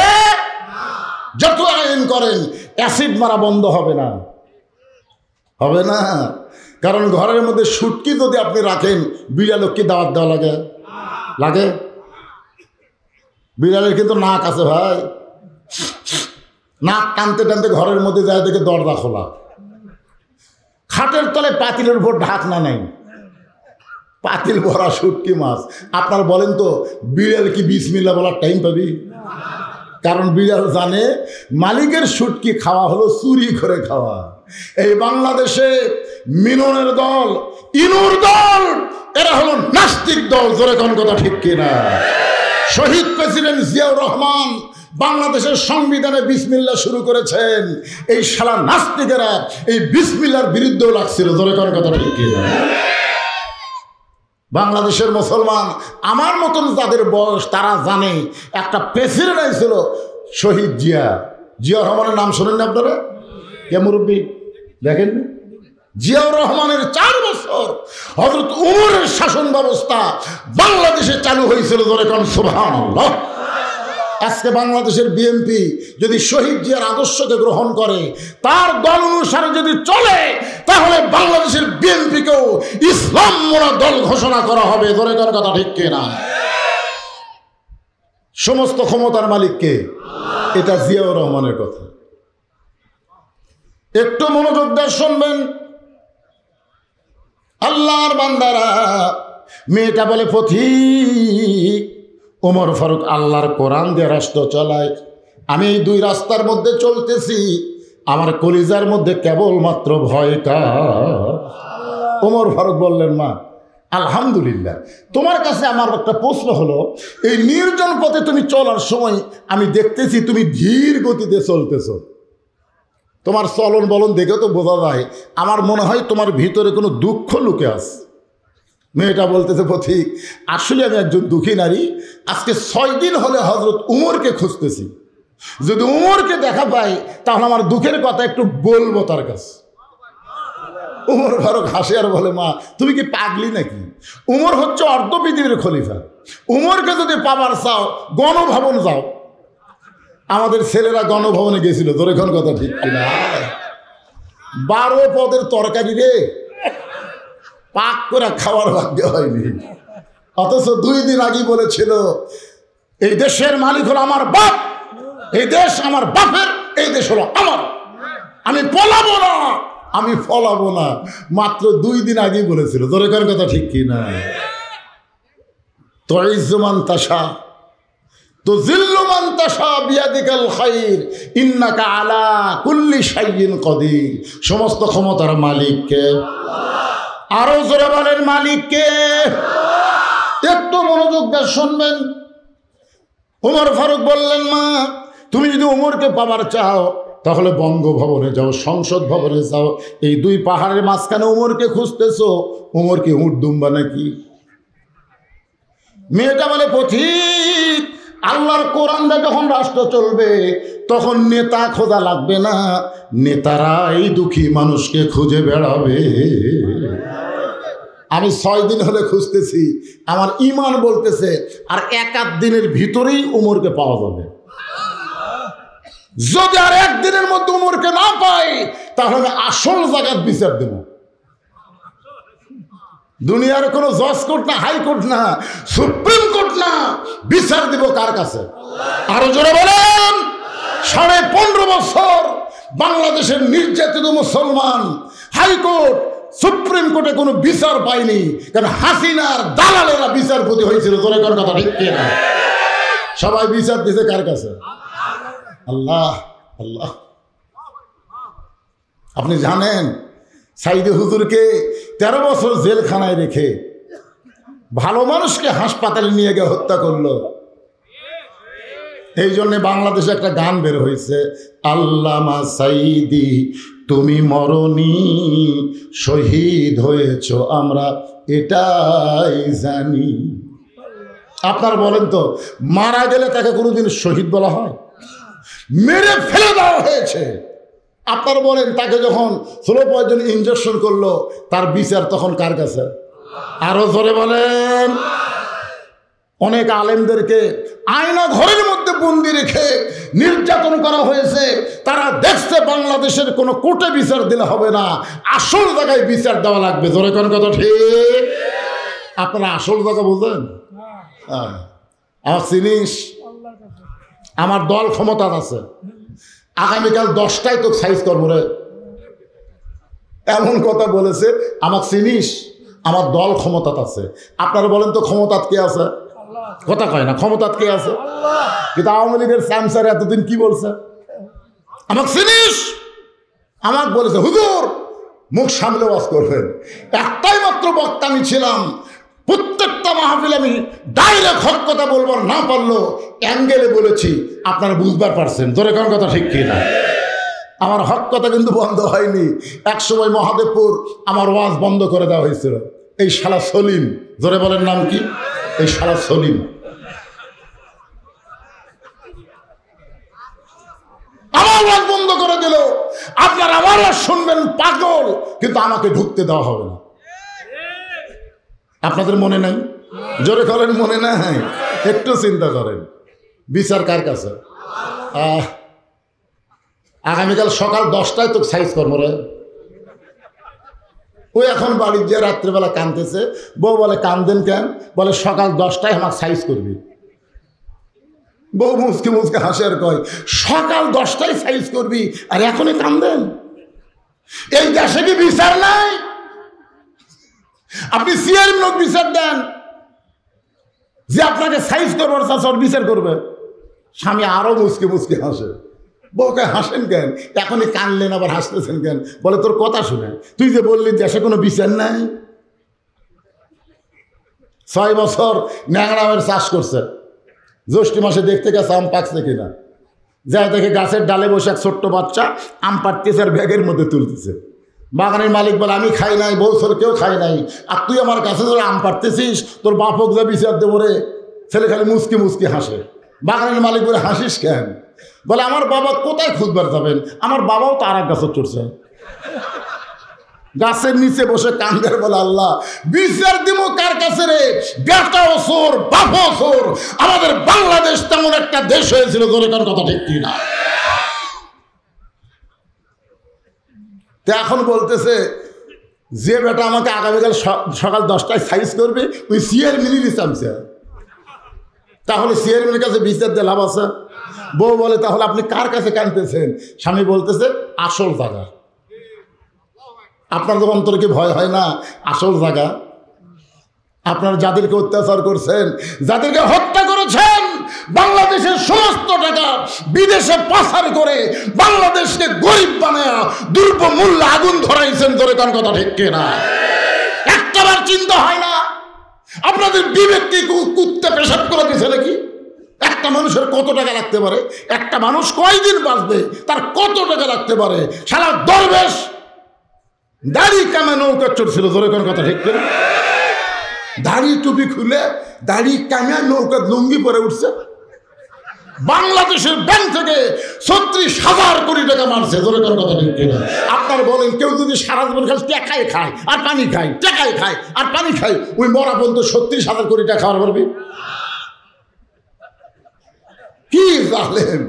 যত আইন করেন অ্যাসিড মারা বন্ধ হবে না, হবে না। কারণ ঘরের মধ্যে শুটকি যদি আপনি রাখেন, বিড়ালকে কি দাওয়াত দেওয়া লাগে? লাগে? বিড়ালের কিন্তু নাক আছে ভাই, নাক টানতে টানতে ঘরের মধ্যে যায়, দেখে দরজা খোলা, খাটের তলে পাতিলের উপর ঢাকনা নেই, পাতিল ভরা শুটকি মাছ। আপনার বলেন তো বিড়াল কি বিসমিল্লাহ বলার টাইম পাবি? কারণ বিড়াল জানে মালিকের শুটকি খাওয়া হলো চুরি করে খাওয়া। এই বাংলাদেশে মিননের দল, ইনুর দল, এরা হলো নাস্তিক দল। জোরে কোন কথা ঠিক কিনা? শহীদ প্রেসিডেন্ট জিয়াউর রহমান বাংলাদেশের সংবিধানে বিসমিল্লাহ শুরু করেছেন, এই শালা নাস্তিকেরা এই বিসমিল্লাহর বিরুদ্ধেও লাগছিল। জোরে কোন কথা ঠিক কিনা? বাংলাদেশের মুসলমান আমার মতন যাদের বয়স, তারা জানে একটা প্রেসিডেন্ট ছিল শহীদ জিয়া রহমানের নাম শোনেন না আপনারা? কে মুরব্বী দেখেন? জিয়াউর রহমানের 4 বছর হযরত উমরের শাসন ব্যবস্থা বাংলাদেশে চালু হয়েছিল। ধরে কোন সুবহানাল্লাহ। আজকে বাংলাদেশের বিএনপি যদি শহীদ জিয়ার আদর্শকে গ্রহণ করে, তার দল অনুসারে যদি চলে, তাহলে বাংলাদেশের বিএনপিকেও ইসলাম মোনা দল ঘোষণা করা হবে। ধরে কোন কথা ঠিক কিনা? সমস্ত ক্ষমতার মালিককে, এটা জিয়াউর রহমানের কথা। একটু মনোযোগ দিয়ে শুনবেন আল্লাহর বান্দারা। মেয়েটা বলে পথিক, ওমর ফারুক আল্লাহর কোরআন দিয়ে রাষ্ট্র চালায়, আমি এই 2 রাস্তার মধ্যে চলতেছি, আমার কলিজার মধ্যে কেবলমাত্র ভয় কাজ। ওমর ফারুক বললেন, মা আলহামদুলিল্লাহ, তোমার কাছে আমার একটা প্রশ্ন হলো, এই নির্জন পথে তুমি চলার সময় আমি দেখতেছি তুমি ধীর গতিতে চলতেছ, তোমার চলন বলন দেখে তো বোঝা যায়, আমার মনে হয় তোমার ভিতরে কোনো দুঃখ লুকে আছে। মেয়েটা বলতেছে, পথিক আসলে আমি একজন দুঃখী নারী, আজকে 6 দিন হলে হযরত উমরকে খুঁজতেছি, যদি উমরকে দেখা পাই তাহলে আমার দুঃখের কথা একটু বলবো তার কাছে। উমর ফারুক হাসে আর বলে, মা তুমি কি পাগলি নাকি? উমর হচ্ছে অর্ধ পৃথিবীর খলিফা, উমরকে যদি পাবার চাও গণভবন যাও। আমাদের ছেলেরা গণভবনে গেছিল, তোর এখন কথা ঠিক কিনা? 12 পদের তরকারি রে পাক করে খাওয়ার ভাগ্য হয়নি, অথচ 2 দিন আগে বলেছিল এই দেশের মালিক হলো আমার বাপ, এই দেশ আমার বাপের, এই দেশ হলো আমার, আমি পলাবো না, আমি ফলাবো না। মাত্র 2 দিন আগে বলেছিল। তোর এখন কথা ঠিক কিনা? তুইজ্জু মান তাশা তুযিল্লু মান তাশা বিয়াদিকাল খায়র ইন্নাকা আলা কুল্লি শাইইন কদির। সমস্ত ক্ষমতার মালিককে, আরো জোরে বলেন মালিককে। একটু মনোযোগ দিয়ে শুনবেন। ওমর ফারুক বললেন, মা তুমি যদি উমরকে পাবার চাও তাহলে বঙ্গভবনে যাও, সংসদ ভবনে যাও, এই 2 পাহাড়ের মাঝখানে উমরকে খুঁজতেছো, উমর কি উট দুম্বা নাকি? মেয়েটা বলে, পথিক আল্লাহর কোরআন দিয়ে যখন রাষ্ট্র চলবে তখন নেতা খোঁজা লাগবে না, নেতারাই দুঃখী মানুষকে খুঁজে বেড়াবে। আমি 6 দিন হলে খুঁজতেছি, আমার ঈমান বলতেছে আর 1-8 দিনের ভিতরেই উমরকে পাওয়া যাবে। যদি আর 1 দিনের মধ্যে উমরকে না পাই তাহলে আমি আসল জায়গার বিচার দেব। দুনিয়ার কোনো জজ কোর্ট না, হাইকোর্ট না, সুপ্রিম কোর্ট না, বিচার দিব কার কাছে? আরো জোরে বলেন। 15.5 বছর বাংলাদেশের নির্যাতিত মুসলমান হাইকোর্ট সুপ্রিম কোর্টে কোনো বিচার পায়নি, কারণ হাসিনার দালালেরা বিচারপতি হয়েছিল। তোর কথা ঠিক কিনা? সবাই বিচার দিতে কার কাছে? আল্লাহ আল্লাহ। আপনি জানেন সাইদে হুজুরকে 13 বছর জেলখানায় রেখে ভালো মানুষকে হাসপাতালে নিয়ে গিয়ে হত্যা করলো। এই জন্যে বাংলাদেশে একটা গান বের হয়েছে, আল্লামা সাইদি তুমি মরনি, শহীদ হয়েছ আমরা এটাই জানি। আপনার বলেন তো, মারা গেলে তাকে কোনোদিন শহীদ বলা হয়? মেরে ফেলে দেওয়া হয়েছে। আপনার বলেন, তাকে যখন স্লো পয়জন ইনজেকশন করলো তার বিচার তখন কার কাছে? আরো জোরে বলেন। অনেক আলেমদেরকে আয়না ঘরের মধ্যে বন্দি রেখে নির্যাতন করা হয়েছে। তারা দেখছে বাংলাদেশের কোনো কোর্টে বিচার দিলে হবে না, আসল জায়গায় বিচার দেওয়া লাগবে। জোরে কোন কথা ঠিক? আপনারা আসল জায়গা বুঝেন? আমার জিনিস, আমার দল ক্ষমতা আছে, আগামীকাল 10টায় তো সাইজ করবো রে, এমন কথা বলেছে। আমার চিনিস, আমার দল ক্ষমতা আছে। আপনারা বলেন তো ক্ষমতা কে আছে? কথা কয় না, ক্ষমতা কে আছে? কিন্তু আওয়ামী লীগের স্যামসার এতদিন কি বলছে? আমাকে চিনিস, আমাকে বলেছে হুজুর মুখ সামলে ওয়াজ করবেন। একটাই মাত্র বক্তা আমি ছিলাম, প্রত্যেকটা মাহফিল আমি ডাইরেক্ট হক কথা বলবার না পারলো অ্যাঙ্গেলে বলেছি, আপনারা বুঝবার পারছেন। ধরে কোন কথা ঠিক কিনা? আমার হক কথা কিন্তু বন্ধ হয়নি। একসময় মহাদেবপুর আমার ওয়াজ বন্ধ করে দেওয়া হয়েছিল। এই শালা সলিম, ধরে বলেন নাম কি? এই শালা সলিম আমার ওয়াজ বন্ধ করে দিল। আপনার আমারও শুনবেন পাগল, কিন্তু আমাকে ঢুকতে দেওয়া হবে না। আপনাদের মনে নাই? জোরে করেন মনে নাই? একটু চিন্তা করেন, বিচার কার কাছে? আগামীকাল সকাল 10টায় তো সাইজ করবো রে। ওই এখন বাড়ি গিয়ে রাত্রেবেলা কাঁদতেছে, বউ বলে কান্দেন কেন? বলে সকাল 10টায় আমার সাইজ করবি। বউ মুসকে মুসকে হাসে আর কয়, সকাল 10টায় সাইজ করবি আর এখনই কান্দেন? এই দেশে কি বিচার নাই? আপনি সিআরএম লোক বিচার দেন যে আপনাকে সাইজ করবার চাষর বিচার করবে। স্বামী আরো মুসকে মুসকে হাসে, বউকে হাসেন কেন? এখনই কানলেন আবার হাসতেছেন কেন? বলে তোর কথা শুনে, তুই যে বললি দেশে কোনো বিচার নাই। 6 বছর ন্যাংরামের চাষ করছে, জ্যৈষ্ঠ মাসে দেখতে গেছে আম পাকছে কিনা, যা দেখে গাছের ডালে বসে এক ছোট্ট বাচ্চা আম পাড়তেছে আর ব্যাগের মধ্যে তুলতেছে। বাগানের মালিক বলে আমি খাই নাই, বউ ছেলে কেউ খাই নাই, আর তুই আমার কাছে ধরে আম পাড়তেছিস, তোর বাপক যা বিচার দেবো রে। ছেলে খালি মুসকি মুসকি হাসে। বাগানের মালিক বলে হাসিস কেন? বলে আমার বাবা কোথায় খুঁজবার যাবেন, আমার বাবাও তো আর এক গাছে চড়ছে, গাছের নিচে বসে কান্দের। বলে আল্লাহ বিচার দিব কার কাছে রে? বেটাও চোর, বাপও চোর। আমাদের বাংলাদেশ তেমন একটা দেশ হয়েছিল, জোরে কার কথা ঠিক কিনা? এখন বলতেছে যে বেটা আমাকে আগামীকাল সকাল 10টায় সাইজ করবে, ওই চেয়ারম্যানেরই চামছে। তাহলে চেয়ারম্যানের কাছে বিচার দিয়ে লাভ আছে? বউ বলে তাহলে আপনি কার কাছে কাঁদতেছেন? স্বামী বলতেছে আসল জায়গা। আপনার তো অন্তরে কি ভয় হয় না? আসল জায়গা আপনারা যাদেরকে অত্যাচার করছেন, যাদেরকে হত্যা করেছেন, বাংলাদেশের সমস্ত টাকা বিদেশে পাচার করে বাংলাদেশকে গরিব বানায়া দ্রব্যমূল্য আগুন ধরাইছেন। ধরে কোন কথা ঠিক কিনা? একটাবার চিন্তা হয় না? আপনাদের বিবেক কি কুত্তে পেশাব করে দিছে নাকি? একটা মানুষের কত টাকা লাগতে পারে? একটা মানুষ কয়দিন বাঁচবে, তার কত টাকা লাগতে পারে? সারা দরবেশ দাড়ি কামে নৌকা চড়ছিল। ধরে কোন কথা ঠিক কিনা? দাড়ি টুপি খুলে দাড়ি কামে নৌকা লুঙ্গি পরে উঠছে। বাংলাদেশের ব্যাংক থেকে 36,000 কোটি টাকা মারছে। ধরে কোন কথা ঠিক কিনা? আপনার বলেন কেউ যদি সারা জীবন খালি টাকায় খায় আর পানি খায়, টাকায় খায় আর পানি খায়, ওই মরা পর্যন্ত 36,000 কোটি টাকা খাওয়ার পারবি? কি জানেন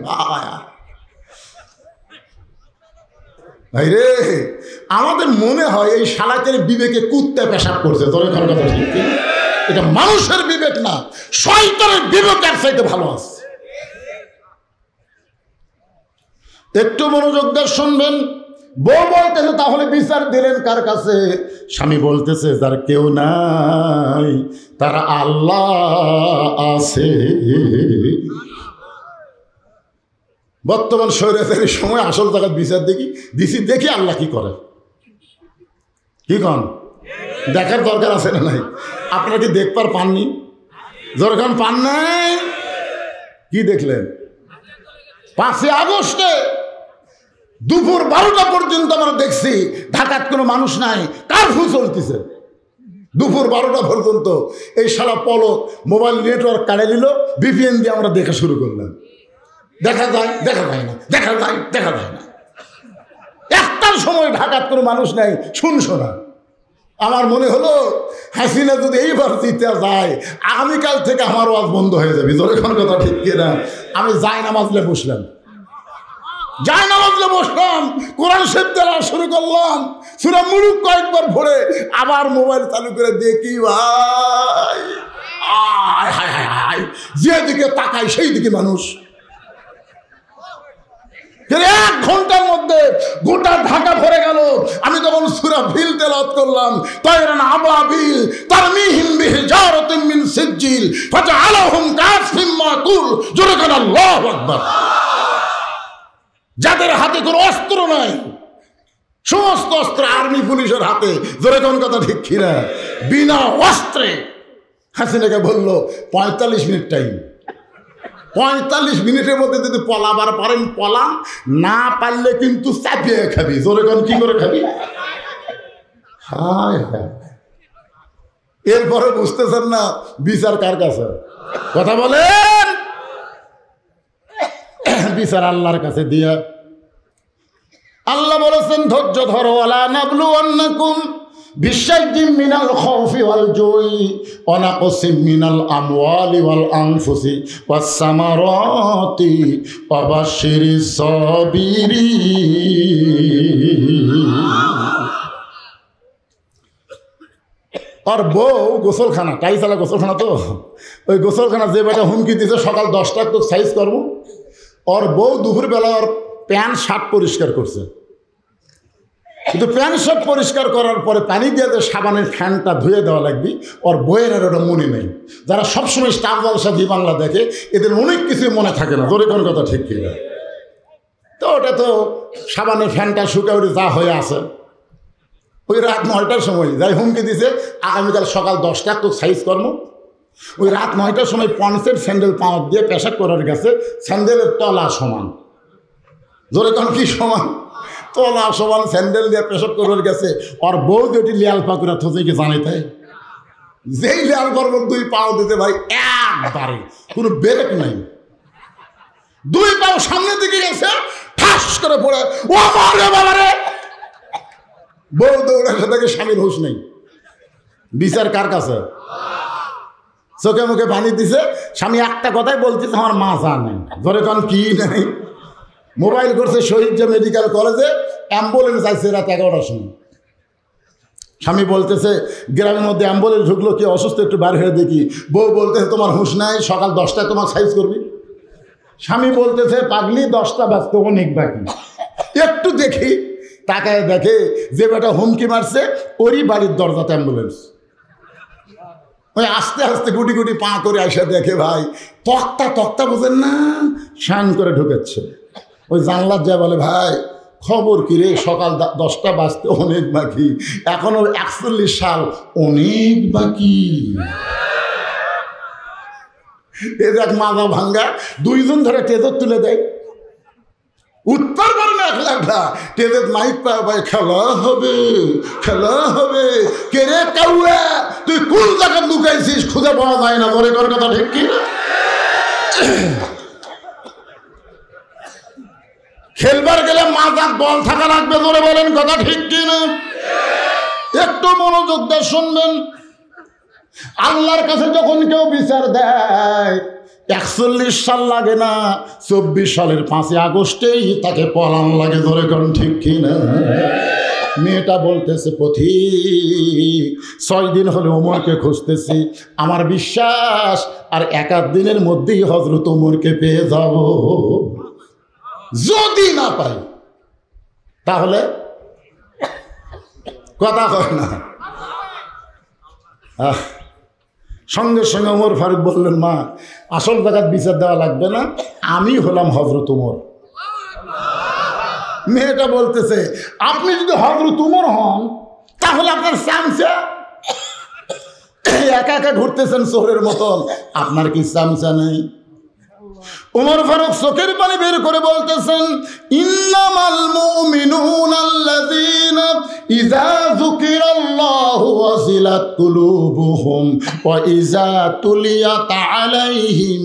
ভাই রে? আমাদের মনে হয় এই শালাকের বিবেকে কুত্তে পেশাব করছে। ধরে কোন কথা ঠিক কিনা? এটা মানুষের বিবেক না, শয়তানের বিবেকের চাইতে ভালো আছে। একটু মনোযোগ দিয়ে শুনবেন। বউ বলতেছে তাহলে বিচার দিলেন কার কাছে? স্বামী বলতেছে যার কেউ নাই তারা আল্লাহ আছে। বর্তমান স্বৈরাচারের সময় আসল জায়গায় বিচার দেখি আল্লাহ কি করে। কি কন? দেখার দরকার আছে না নাই? আপনারা কি দেখবার পাননি? যখন পান নাই, কি দেখলেন? 5 আগস্টে দুপুর 12টা পর্যন্ত আমরা দেখছি ঢাকার কোনো মানুষ নাই, কারফিউ চলতেছে দুপুর 12টা পর্যন্ত। এই সারা পলক মোবাইল নেটওয়ার্ক কাটে নিল, VPN দিয়ে আমরা দেখা শুরু করলাম। দেখা যায় না, দেখা যায় না। একটার সময় ঢাকার কোনো মানুষ নাই, শুনছো না। আমার মনে হলো হাসিনা যদি এইবার জিতে যায়, আগামীকাল থেকে আমার ওয়াজ বন্ধ হয়ে যাবে। যখন কথা ঠিক কিনা? আমি জায়নামাজে বসলাম, কোরআন শরীফ তেলাওয়াত শুরু করলাম, সূরা মুলুক কয়েকবার পড়ে আবার মোবাইল চালু করে দেখি ভাই যেদিকে তাকাই সেই দিকে মানুষ। 1 ঘন্টার মধ্যে গোটা ঢাকা ভরে গেল। আমি তখন সূরা ফিল তেলাওয়াত করলাম, তায়রান আবাবিল তারমিহিম বিহিজারাতিন মিন সিজ্জিল ফাজআলাহুম কাসফিম মাকুল। জোরে বলেন আল্লাহু আকবার। যাদের হাতে কোনো অস্ত্র নাই, সমস্ত অস্ত্র আর্মি পুলিশের হাতে। জোরে কোন কথা ঠিক কিনা? বিনা অস্ত্রে হাসিনাকে বলল 45 মিনিট টাইম। 45 মিনিটের মধ্যে যদি পলাবার পারেন পলান, না পারলে কিন্তু চাপিয়ে খাবি। জোরে কোন কি করে খাবি? হায় হায়। এরপরে বুঝতেছেন না বিচার কার কাছে? কথা বলেন। বিচার আল্লাহর কাছে দিয়া আল্লাহ বলেছেন ধৈর্য ধরো, ওয়ালা নাবলুওয়ান্নাকুম বিশাইইম মিনাল খাউফি ওয়াল জুই ওয়া নাকসিম মিনাল আমওয়ালি ওয়াল আনফুসি ওয়াস সামারাতি ওয়া বাশশিরিস সাবিরিন। আর বউ গোসলখানা, টাইসালা গোসলখানা, তো ওই গোসলখানা যে বেটা হুমকি দিয়েছে সকাল 10টায় তো সাইজ করবো, ওর বউ দুপুরবেলা ওর প্যান্ট শার্ট পরিষ্কার করছে। কিন্তু প্যান্ট শার্ট পরিষ্কার করার পরে পানি দিয়ে যে সাবানের ফ্যানটা ধুয়ে দেওয়া লাগবে, ওর বইয়ের আর ওটা মনে নেই। যারা সবসময় স্টার জলসা জি বাংলা দেখে এদের অনেক কিছুই মনে থাকে না, জোরে কোন কথা ঠিক কিনা? তো ওটা তো সাবানের ফ্যানটা শুকে ওটা যা হয়ে আছে, ওই রাত 9টার সময় যাই হুমকি দিছে আগামীকাল সকাল 10টায় তো সাইজ কর্ম। ওই রাত 9টার সময় পঞ্চের স্যান্ডেল পাঁচ দিয়ে পেশাব করার গেছে, স্যান্ডেলের তলা সমান, জোরে কোন কি সমান? তলা সমান স্যান্ডেল দিয়ে পেশাব করার গেছে। ওর বউ যেটি লিয়াল পাকুরা থোঁকে জানাইতে, যেই লিয়াল করবো 2 পাও দিতে ভাই একবারে কোনো ব্রেক নাই, 2 পাও সামনের দিকে গেছে, ঠাস করে পড়ে ও মারে বাবারে। বউ দৌড়ার সাথে স্বামীর হুঁশ নেই, বিচার কার কাছে? চোখে মুখে পানি দিছে, স্বামী একটা কথাই বলতেছে আমার মা জানে, ধরে কারণ কি নাই। মোবাইল করছে শহীদ মেডিকেল কলেজে, অ্যাম্বুলেন্স আসছে রাত 11টার সময়। স্বামী বলতেছে গ্রামের মধ্যে অ্যাম্বুলেন্স ঢুকলো, কি অসুস্থ একটু বার হয়ে দেখি। বউ বলতেছে তোমার হুঁশ নাই, সকাল 10টায় তোমার সাইজ করবি। স্বামী বলতেছে পাগলি 10টা বাজতে অনেক বাকি, একটু দেখি। তাকায় দেখে যে বেটা হুমকি মারছে ওরই বাড়ির দরজাতে অ্যাম্বুলেন্স। ওই আস্তে আস্তে গুটি গুটি পা করে আসে দেখে ভাই তক্তা বোঝেন না, শান করে ঢুকেছে। ওই জানলার যা বলে ভাই খবর কি রে, সকাল 10টা বাজতে অনেক বাকি, এখনো 41 সাল অনেক বাকি। এ দেখ মাজা ভাঙ্গা, 2 জন ধরে টেজর তুলে দেয়, উত্তর পারে না 1 লাখটা টেজের মাইক পায় ভাই খেলা হবে কে রে কাউয়া তুই কোন জায়গা লুকাইছিস খুঁজে পাওয়া যায় না, ধরে কর কথা ঠিক কি? খেলবার গেলে মাথার বল থাকা লাগবে, ধরে বলেন কথা ঠিক কি না? একটু মনোযোগ দিয়ে শুনবেন। আল্লাহর কাছে যখন কেউ বিচার দেয় 41 সাল লাগে না, 24 সালের 5 আগস্টেই তাকে পলান লাগে, ধরে কারণ ঠিক কিনা? মেয়েটা বলতেছে পথিক 6 দিন হলে ওমরকে খুঁজতেছি, আমার বিশ্বাস আর 1-8 দিনের মধ্যেই হযরত ওমরকে পেয়ে যাব। যদি না পাই তাহলে কথা কয় না। সঙ্গে সঙ্গে ওমর ফারুক বললেন মা আসল জায়গার বিচার দেওয়া লাগবে না, আমি হলাম হযরত ওমর। মেয়েটা বলতেছে আপনি যদি হযরত ওমর হন তাহলে আপনার চামচা একা একা ঘুরতেছেন চোরের মতন, আপনার কি চামচা নেই? ওমর ফারুক চোখের পানি বের করে বলতেছেন ইন্নামাল মুমিনুনা আল্লাযীনা ইযা যুকিরাল্লাহু ওয়াজিলাত কুলুবুহুম ওয়া ইযা তুলিয়াত আলাইহিম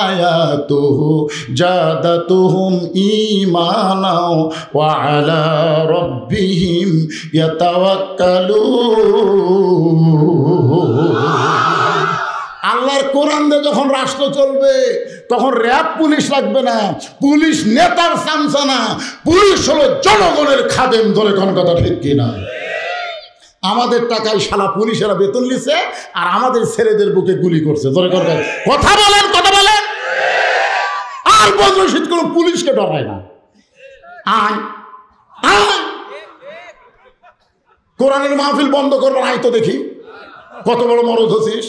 আয়াতুহু জাদাতুহুম ঈমানাও ওয়া আলা রাব্বিহিম ইয়াতাওয়াক্কালুন। আল্লাহর কোরআন দিয়ে যখন রাষ্ট্র চলবে তখন র্যাব পুলিশ লাগবে না, পুলিশ নেতার চামচা না, পুলিশ হলো জনগণের খাদেম, ধরে কোন কথা ঠিক কিনা? আমাদের টাকায় শালা পুলিশেরা বেতন নিছে আর আমাদের ছেলেদের বুকে গুলি করছে, ধরে কোন কথা বলেন, কথা বলেন। আর বদরশীদ কোনো পুলিশকে ডরায় না। আয় কোরআনের মাহফিল বন্ধ করবেন, আয় তো দেখি কত বড় মরদ হচ্ছিস।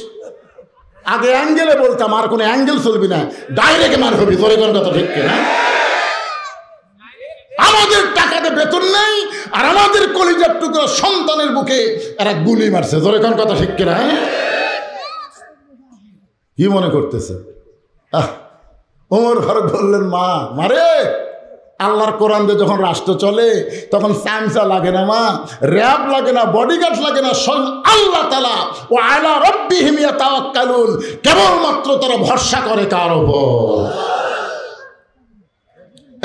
আগে অ্যাঙ্গেলে বলতাম, আর কোনো অ্যাঙ্গেল চলবি না, ডাইরেক্ট মার হবি, ধরে কোন কথা ঠিক কিনা? আমাদের টাকাতে বেতন নেই আর আমাদের কলিজার টুকরো সন্তানের বুকে এরা গুলি মারছে, ধরে কোন কথা ঠিক কিনা? কি মনে করতেছে? ওমর ফারুক বললেন মা মারে আল্লাহর কোরআন দিয়ে যখন রাষ্ট্র চলে তখন চামচা লাগে না মা, র্যাব লাগে না, বডিগার্ড লাগে না, স্বয়ং আল্লাহ তাআলা ওয়া আলা রাব্বিহিম ইয়াতাওয়াক্কালুন, কেবলমাত্র তারা ভরসা করে কার উপর?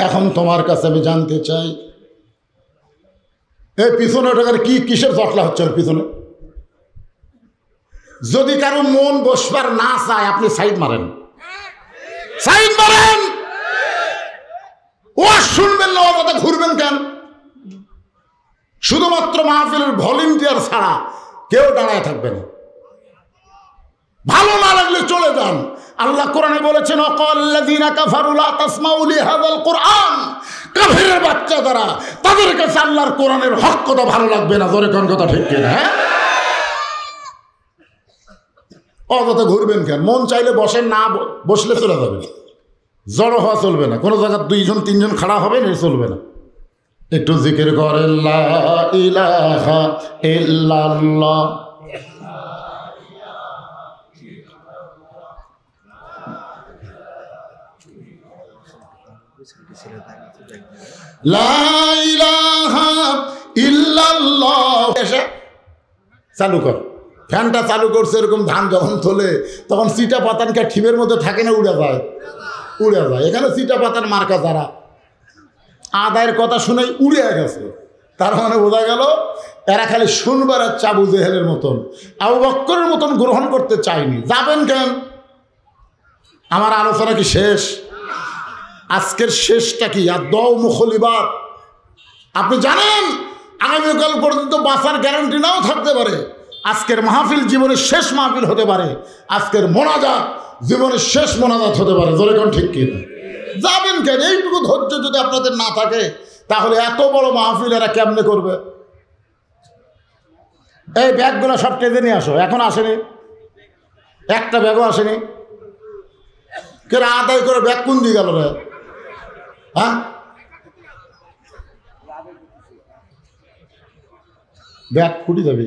এখন তোমার কাছে আমি জানতে চাই এই পিছনে ওটাকে কি কিসের জটলা হচ্ছে ওর পিছনে? যদি কারো মন বসবার না চায় আপনি সাইড মারেন, সাইড মারেন। ও শুনবেন না, ওটা ঘুরবেন কেন? শুধুমাত্র মাহফিলের ভলেন্টিয়ার ছাড়া কেউ দাঁড়ায় থাকবে না। ভালো না লাগলে চলে যান। আল্লাহ কোরআনে বলেছেন ওয়াকাল্লাযীনা কাফারু লা তাসমাউ লিহাযাল কুরআন, কাফেরের বাচ্চা যারা, তাদের কাছে আল্লাহর কোরআনের হক কথা ভালো লাগবে না। জোরে কোন কথা ঠিক কিনা? হ্যাঁ, অযথা ঘুরবেন কেন? মন চাইলে বসেন, না বসলে চলে যাবে। জড়ো হওয়া চলবে না, কোনো জায়গায় 2জন 3জন খাড়া হবেন, এ চলবে না। একটু জিকির করেন লা ইলাহা ইল্লাল্লাহ। লা ইলাহা ইল্লাল্লাহ। চালু কর, ফ্যানটা চালু করছে। এরকম ধান যখন তোলে তখন চিটা পাতানকে ঠিমের মধ্যে থাকে না, উড়ে যায়, উড়ে যায়। এখানে চিটা পাতান মার্কা যারা আদায়ের কথা শুনে উড়ে গেছে, তার মানে বোঝা গেল এরা খালি শুনবার আর আবু জেহেলের মতন, আবু বকরের মতন গ্রহণ করতে চায়নি। যাবেন কেন? আমার আলোচনা কি শেষ? আজকের শেষটা কি? আর দও মুখলিবাত। আপনি জানেন আগামীকাল পর্যন্ত বাঁচার গ্যারান্টি নাও থাকতে পারে। আজকের মাহফিল জীবনের শেষ মাহফিল হতে পারে, আজকের মোনাজাত জীবনের শেষ মোনাজাত হতে পারে। জোরে কোন ঠিক কিনা? যাবেন কেন? এইটুকু ধৈর্য যদি আপনাদের না থাকে তাহলে এত বড় মাহফিল এরা কেমনে করবে? এই ব্যাগগুলো সব টেনে নিয়ে আসো। এখন আসেনি, একটা ব্যাগও আসেনি। কেন আদায় করে ব্যাগ কোন দিয়ে গেল রে? হ্যাঁ, ব্যাগ ফুটে যাবে।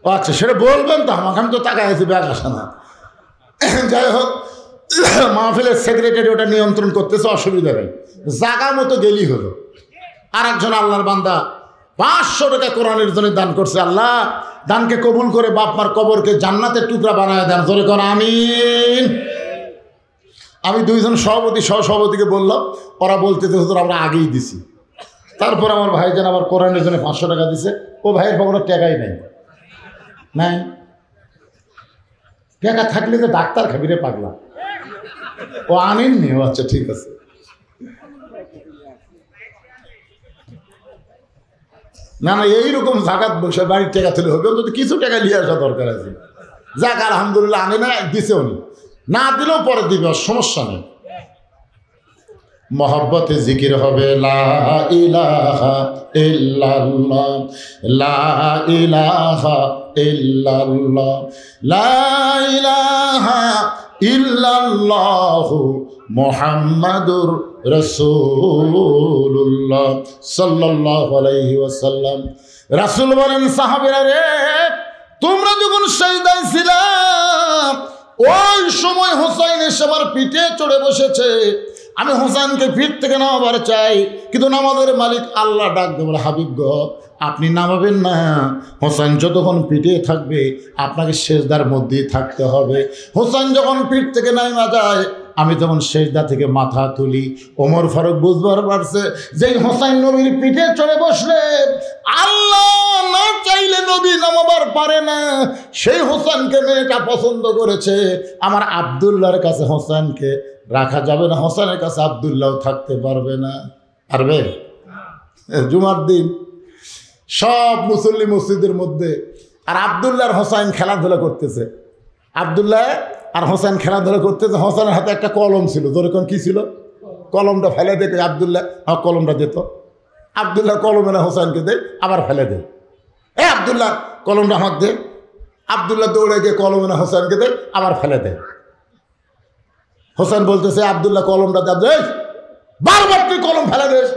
আচ্ছা, সেটা বলবেন তো আমাকে, আমি তো তাকায় আছি, ব্যাগ আসে না। যাই হোক, মাহফিলের সেক্রেটারি ওটা নিয়ন্ত্রণ করতেছে, অসুবিধা নেই, জাগা মতো গেলি হলো। আর একজন আল্লাহর বান্দা 500 টাকা কোরআনের জন্য দান করছে। আল্লাহ দানকে কবুল করে বাপ মার কবরকে জান্নাতের টুকরা বানায় দেন। জোরে কর আমিন। আমি 2জন সভাপতি সহসভাপতিকে বললাম, ওরা বলতেছে হুজুর আমরা আগেই দিছি। তারপর আমার ভাইজান আবার কোরআনের জন্য 500 টাকা দিছে। ও ভাইয়ের পকেটে টাকাই নেই, নাই টাকা থাকলে তো ডাক্তার খাবি রে পাগলা। ও আনেননি? ও আচ্ছা ঠিক আছে। না না, এইরকম জাকাত বসে বাড়ির টাকা তুলে হবে, অন্তত কিছু টাকা নিয়ে আসা দরকার আছে। যাক আলহামদুলিল্লাহ, আনে না, দিছেও নি, না দিলেও পরে দিবে, সমস্যা নেই। মহব্বতে জিকির হবে লা ইলাহা ইল্লাল্লাহ, লা ইলাহা ইল্লাল্লাহ, লা ইলাহা ইল্লাল্লাহু মুহাম্মাদুর রাসূলুল্লাহ সাল্লাল্লাহু আলাইহি ওয়াসাল্লাম। রাসূল বলেন, সাহাবীরা রে, তোমরা যখন সিজদায় ছিলা ওই সময় হোসাইন এসে আমার পিঠে চড়ে বসেছে। আমি হোসেনকে পিঠ থেকে নামাবার চাই, কিন্তু নামাজের মালিক আল্লাহ ডাক দেবে, হাবিব গো আপনি নামাবেন না। হোসেন যতক্ষণ পিঠে থাকবে আপনাকে সেজদার মধ্যেই থাকতে হবে। হোসেন যখন পিঠ থেকে নামা যায় আমি তখন সেজদা থেকে মাথা তুলি। ওমর ফারুক বুঝবার পারছে যে হোসেন নবীর পিঠে চড়ে বসলে আল্লাহ না চাইলে নবী নামাবার পারে না। সেই হোসেনকে মেয়েটা পছন্দ করেছে। আমার আব্দুল্লাহর কাছে হোসেনকে রাখা যাবে না, হোসেনের কাছে আব্দুল্লাহও থাকতে পারবে না। পারবে? জুমার দিন সব মুসল্লি মসজিদের মধ্যে, আর আব্দুল্লাহ আর হোসেন খেলাধুলা করতেছে। আব্দুল্লাহ আর হোসেন খেলাধুলা করতেছে। হোসেনের হাতে একটা কলম ছিল, যেরকম কি ছিল, কলমটা ফেলে দে। আব্দুল্লাহ কলমটা দিত, আব্দুল্লাহ কলম এনে হোসেনকে দেয়, আবার ফেলে দেয়। আব্দুল্লাহ কলমটা হাত দে। আব্দুল্লাহ দৌড়ে গিয়ে কলম এনে হোসেনকে দেয়, আবার ফেলে দেয়। হোসেন বলতেছে আব্দুল্লাহ কলমটা দে, বারবার তুই কলম ফেলে দেস,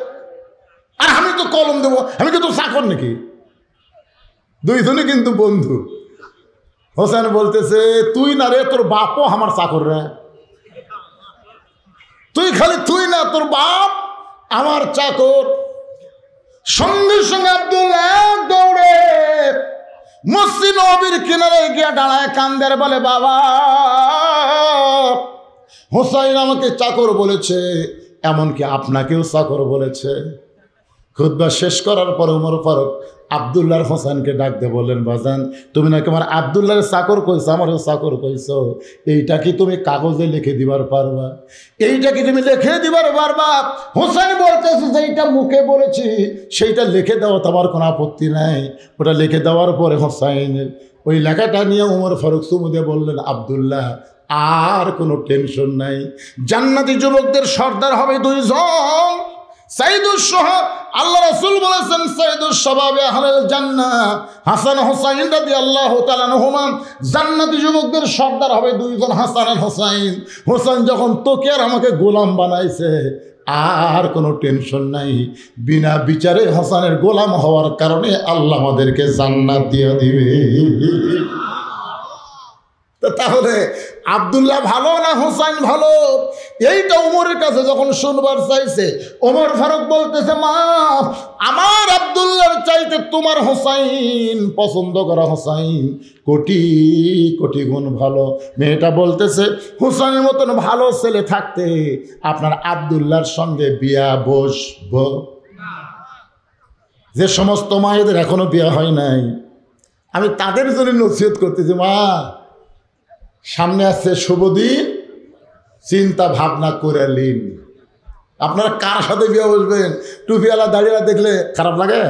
আর আমি তো কলম দেবো, আমি কিন্তু চাকর নাকি? দুইজনই কিন্তু বন্ধু। হোসেন বলতেছে তুই না রে, তোর বাপও আমার চাকর রে। তুই খালি তুই না, তোর বাপ আমার চাকর। সঙ্গে সঙ্গে আব্দুল্লাহ দৌড়ে মসজিদ নববীর কিনারে গিয়ে দাঁড়ায়, কান্দের বলে বাবা হোসাইন আমাকে চাকর বলেছে, এমনকি আপনাকেও চাকর বলেছে। খুতবা শেষ করার পর ওমর ফারুক আব্দুল্লাহর হোসেনকে ডাকতে বললেন, বাজান তুমি নাকি আমার আব্দুল্লাহর চাকর কইছো, আমারও চাকর কইছো, এইটা কি তুমি কাগজে লিখে দিবার পারবা? এইটা কি তুমি লিখে দিবার পারবা? হোসেন বলতেছে যে এইটা মুখে বলেছি, সেইটা লিখে দেওয়া তো আমার কোনো আপত্তি নাই। ওটা লিখে দেওয়ার পরে হোসাইনের ওই লেখাটা নিয়ে ওমর ফারুক চুমু দিয়ে বললেন, আব্দুল্লাহ আর কোনো টেনশন নাই, জান্নাতি যুবকদের সর্দার হবে দুইজন, সাইদুস শাবাব। আল্লাহ রাসূল বলেছেন সাইদুস শাবাবে আহলুল জান্নাহ, হাসান হোসাইন রাদিয়াল্লাহু তাআলা আনহুমা জান্নাতি যুবকদের সর্দার হবে দুইজন, হাসান আর হোসাইন। হোসেন যখন তোকে আর আমাকে গোলাম বানাইছে, আর কোনো টেনশন নাই, বিনা বিচারে হাসানের গোলাম হওয়ার কারণে আল্লাহ আমাদেরকে জান্নাত দিয়ে দিবে। তাহলে আব্দুল্লাহ ভালো না হোসাইন ভালো? এইটা ওমরের কাছে যখন শুনবার চাইছে, ওমর ফারুক বলতেছে, মা আমার আব্দুল্লাহর চাইতে তোমার হোসাইন, পছন্দ করা হোসাইন কোটি কোটি গুণ ভালো। মেয়েটা বলতেছে, হোসাইনের মতন ভালো ছেলে থাকতে আপনার আব্দুল্লাহর সঙ্গে বিয়া বসব। যে সমস্ত মায়েদের এখনো বিয়া হয় নাই, আমি তাদের জন্য নসিহত করতেছি, মা সামনে আসছে শুভ দিন, চিন্তা ভাবনা করে নিন। আপনারা কার সাথে বিয়ে বসবেন? টুপিওয়ালা দাড়িওয়ালা দেখলে খারাপ লাগে?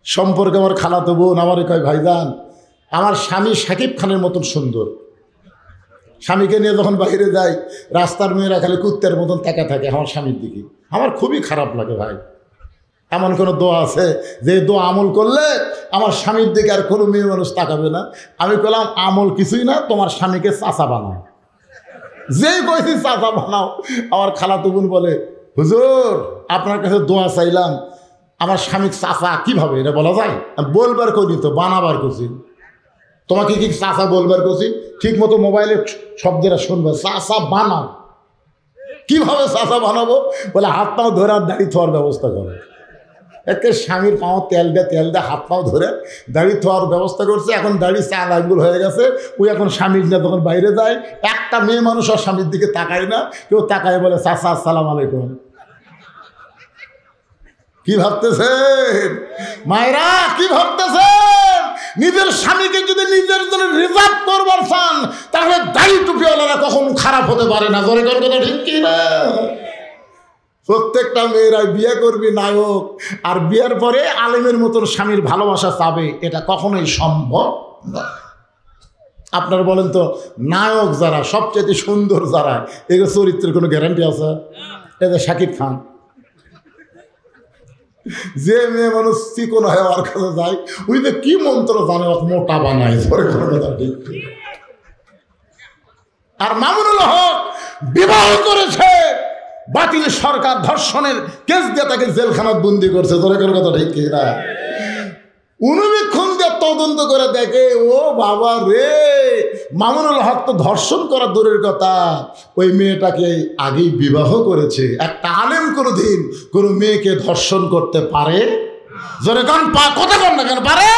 সম্পর্কে আমার খালাতো বোন আমারে কয়, ভাইজান আমার স্বামী শাকিব খানের মতন সুন্দর। স্বামীকে নিয়ে যখন বাইরে যাই, রাস্তার মেয়েরা খালি কুত্তের মতন তাকা থাকে আমার স্বামীর দিকে, আমার খুবই খারাপ লাগে। ভাই এমন কোনো দোয়া আছে যে দোয়া আমল করলে আমার স্বামীর দিকে আর কোনো মেয়ে মানুষ তাকাবে না? আমি বললাম, আমল কিছুই না, তোমার স্বামীকে চাচা বানাও। যেই কইছি চাচা বানাও, আমার খালাতো বোন বলে, হুজুর আপনার কাছে দোয়া চাইলাম, আমার স্বামী চাচা কিভাবে এটা বলা যায়? বলবার করি তো, বানাবার করছি। তোমাকে কি চাচা বলবার করছি? ঠিক মতো মোবাইলে শব্দটা শুনবে, চাচা বানাও। কিভাবে চাচা বানাবো? বলে হাত পাও ধরে আর দাড়ি থোয়ার ব্যবস্থা করে। একে স্বামীর পাও তেল দিয়ে হাত পাও ধরে দাড়ি থোয়ার ব্যবস্থা করছে। এখন দাড়ি চাল আঙ্গুল হয়ে গেছে। ওই এখন স্বামীর না যখন বাইরে যায়, একটা মেয়ে মানুষ আর স্বামীর দিকে তাকায় না, কেউ তাকায় বলে, চাচা আসসালামু আলাইকুম। কি ভাবতেছেন মায়েরা, কি ভাবতেছেন? নিজের স্বামীকে যদি নিজের জন্য রিজার্ভ করবার চান, তাহলে দাড়ি টুপিওয়ালারা কখন খারাপ হতে পারে না। জোরে করে কথা ঠিক কি না? প্রত্যেকটা মেয়েরাই বিয়ে করবি নায়ক, আর বিয়ের পরে আলেমের মতন স্বামীর ভালোবাসা চাবে, এটা কখনোই সম্ভব না। আপনারা বলেন তো, নায়ক যারা সবচেয়ে সুন্দর যারা, এগুলো চরিত্রের কোনো গ্যারান্টি আছে? এটা শাকিব খান। যে মেয়ে মানুষ চিকন হয় ওর কাছে যায়, ওই যে কি মন্ত্র জানে, মোটা বানায়। আর মামুনুল হক বিবাহ করেছে, বাতিল সরকার ধর্ষণের কেস দিয়ে তাকে জেলখানায় বন্দি করছে। তোর কথা ঠিক কিনা? অনুবীক্ষণ দিয়ে তদন্ত করে দেখে, ও বাবা রে, মামুনুল হক তো ধর্ষণ করা দূরের কথা, ওই মেয়েটাকে আগেই বিবাহ করেছে। একটা আলেম কোনোদিন কোনো মেয়েকে ধর্ষণ করতে পারে? জোরে কান কথা কন না কেন পারে?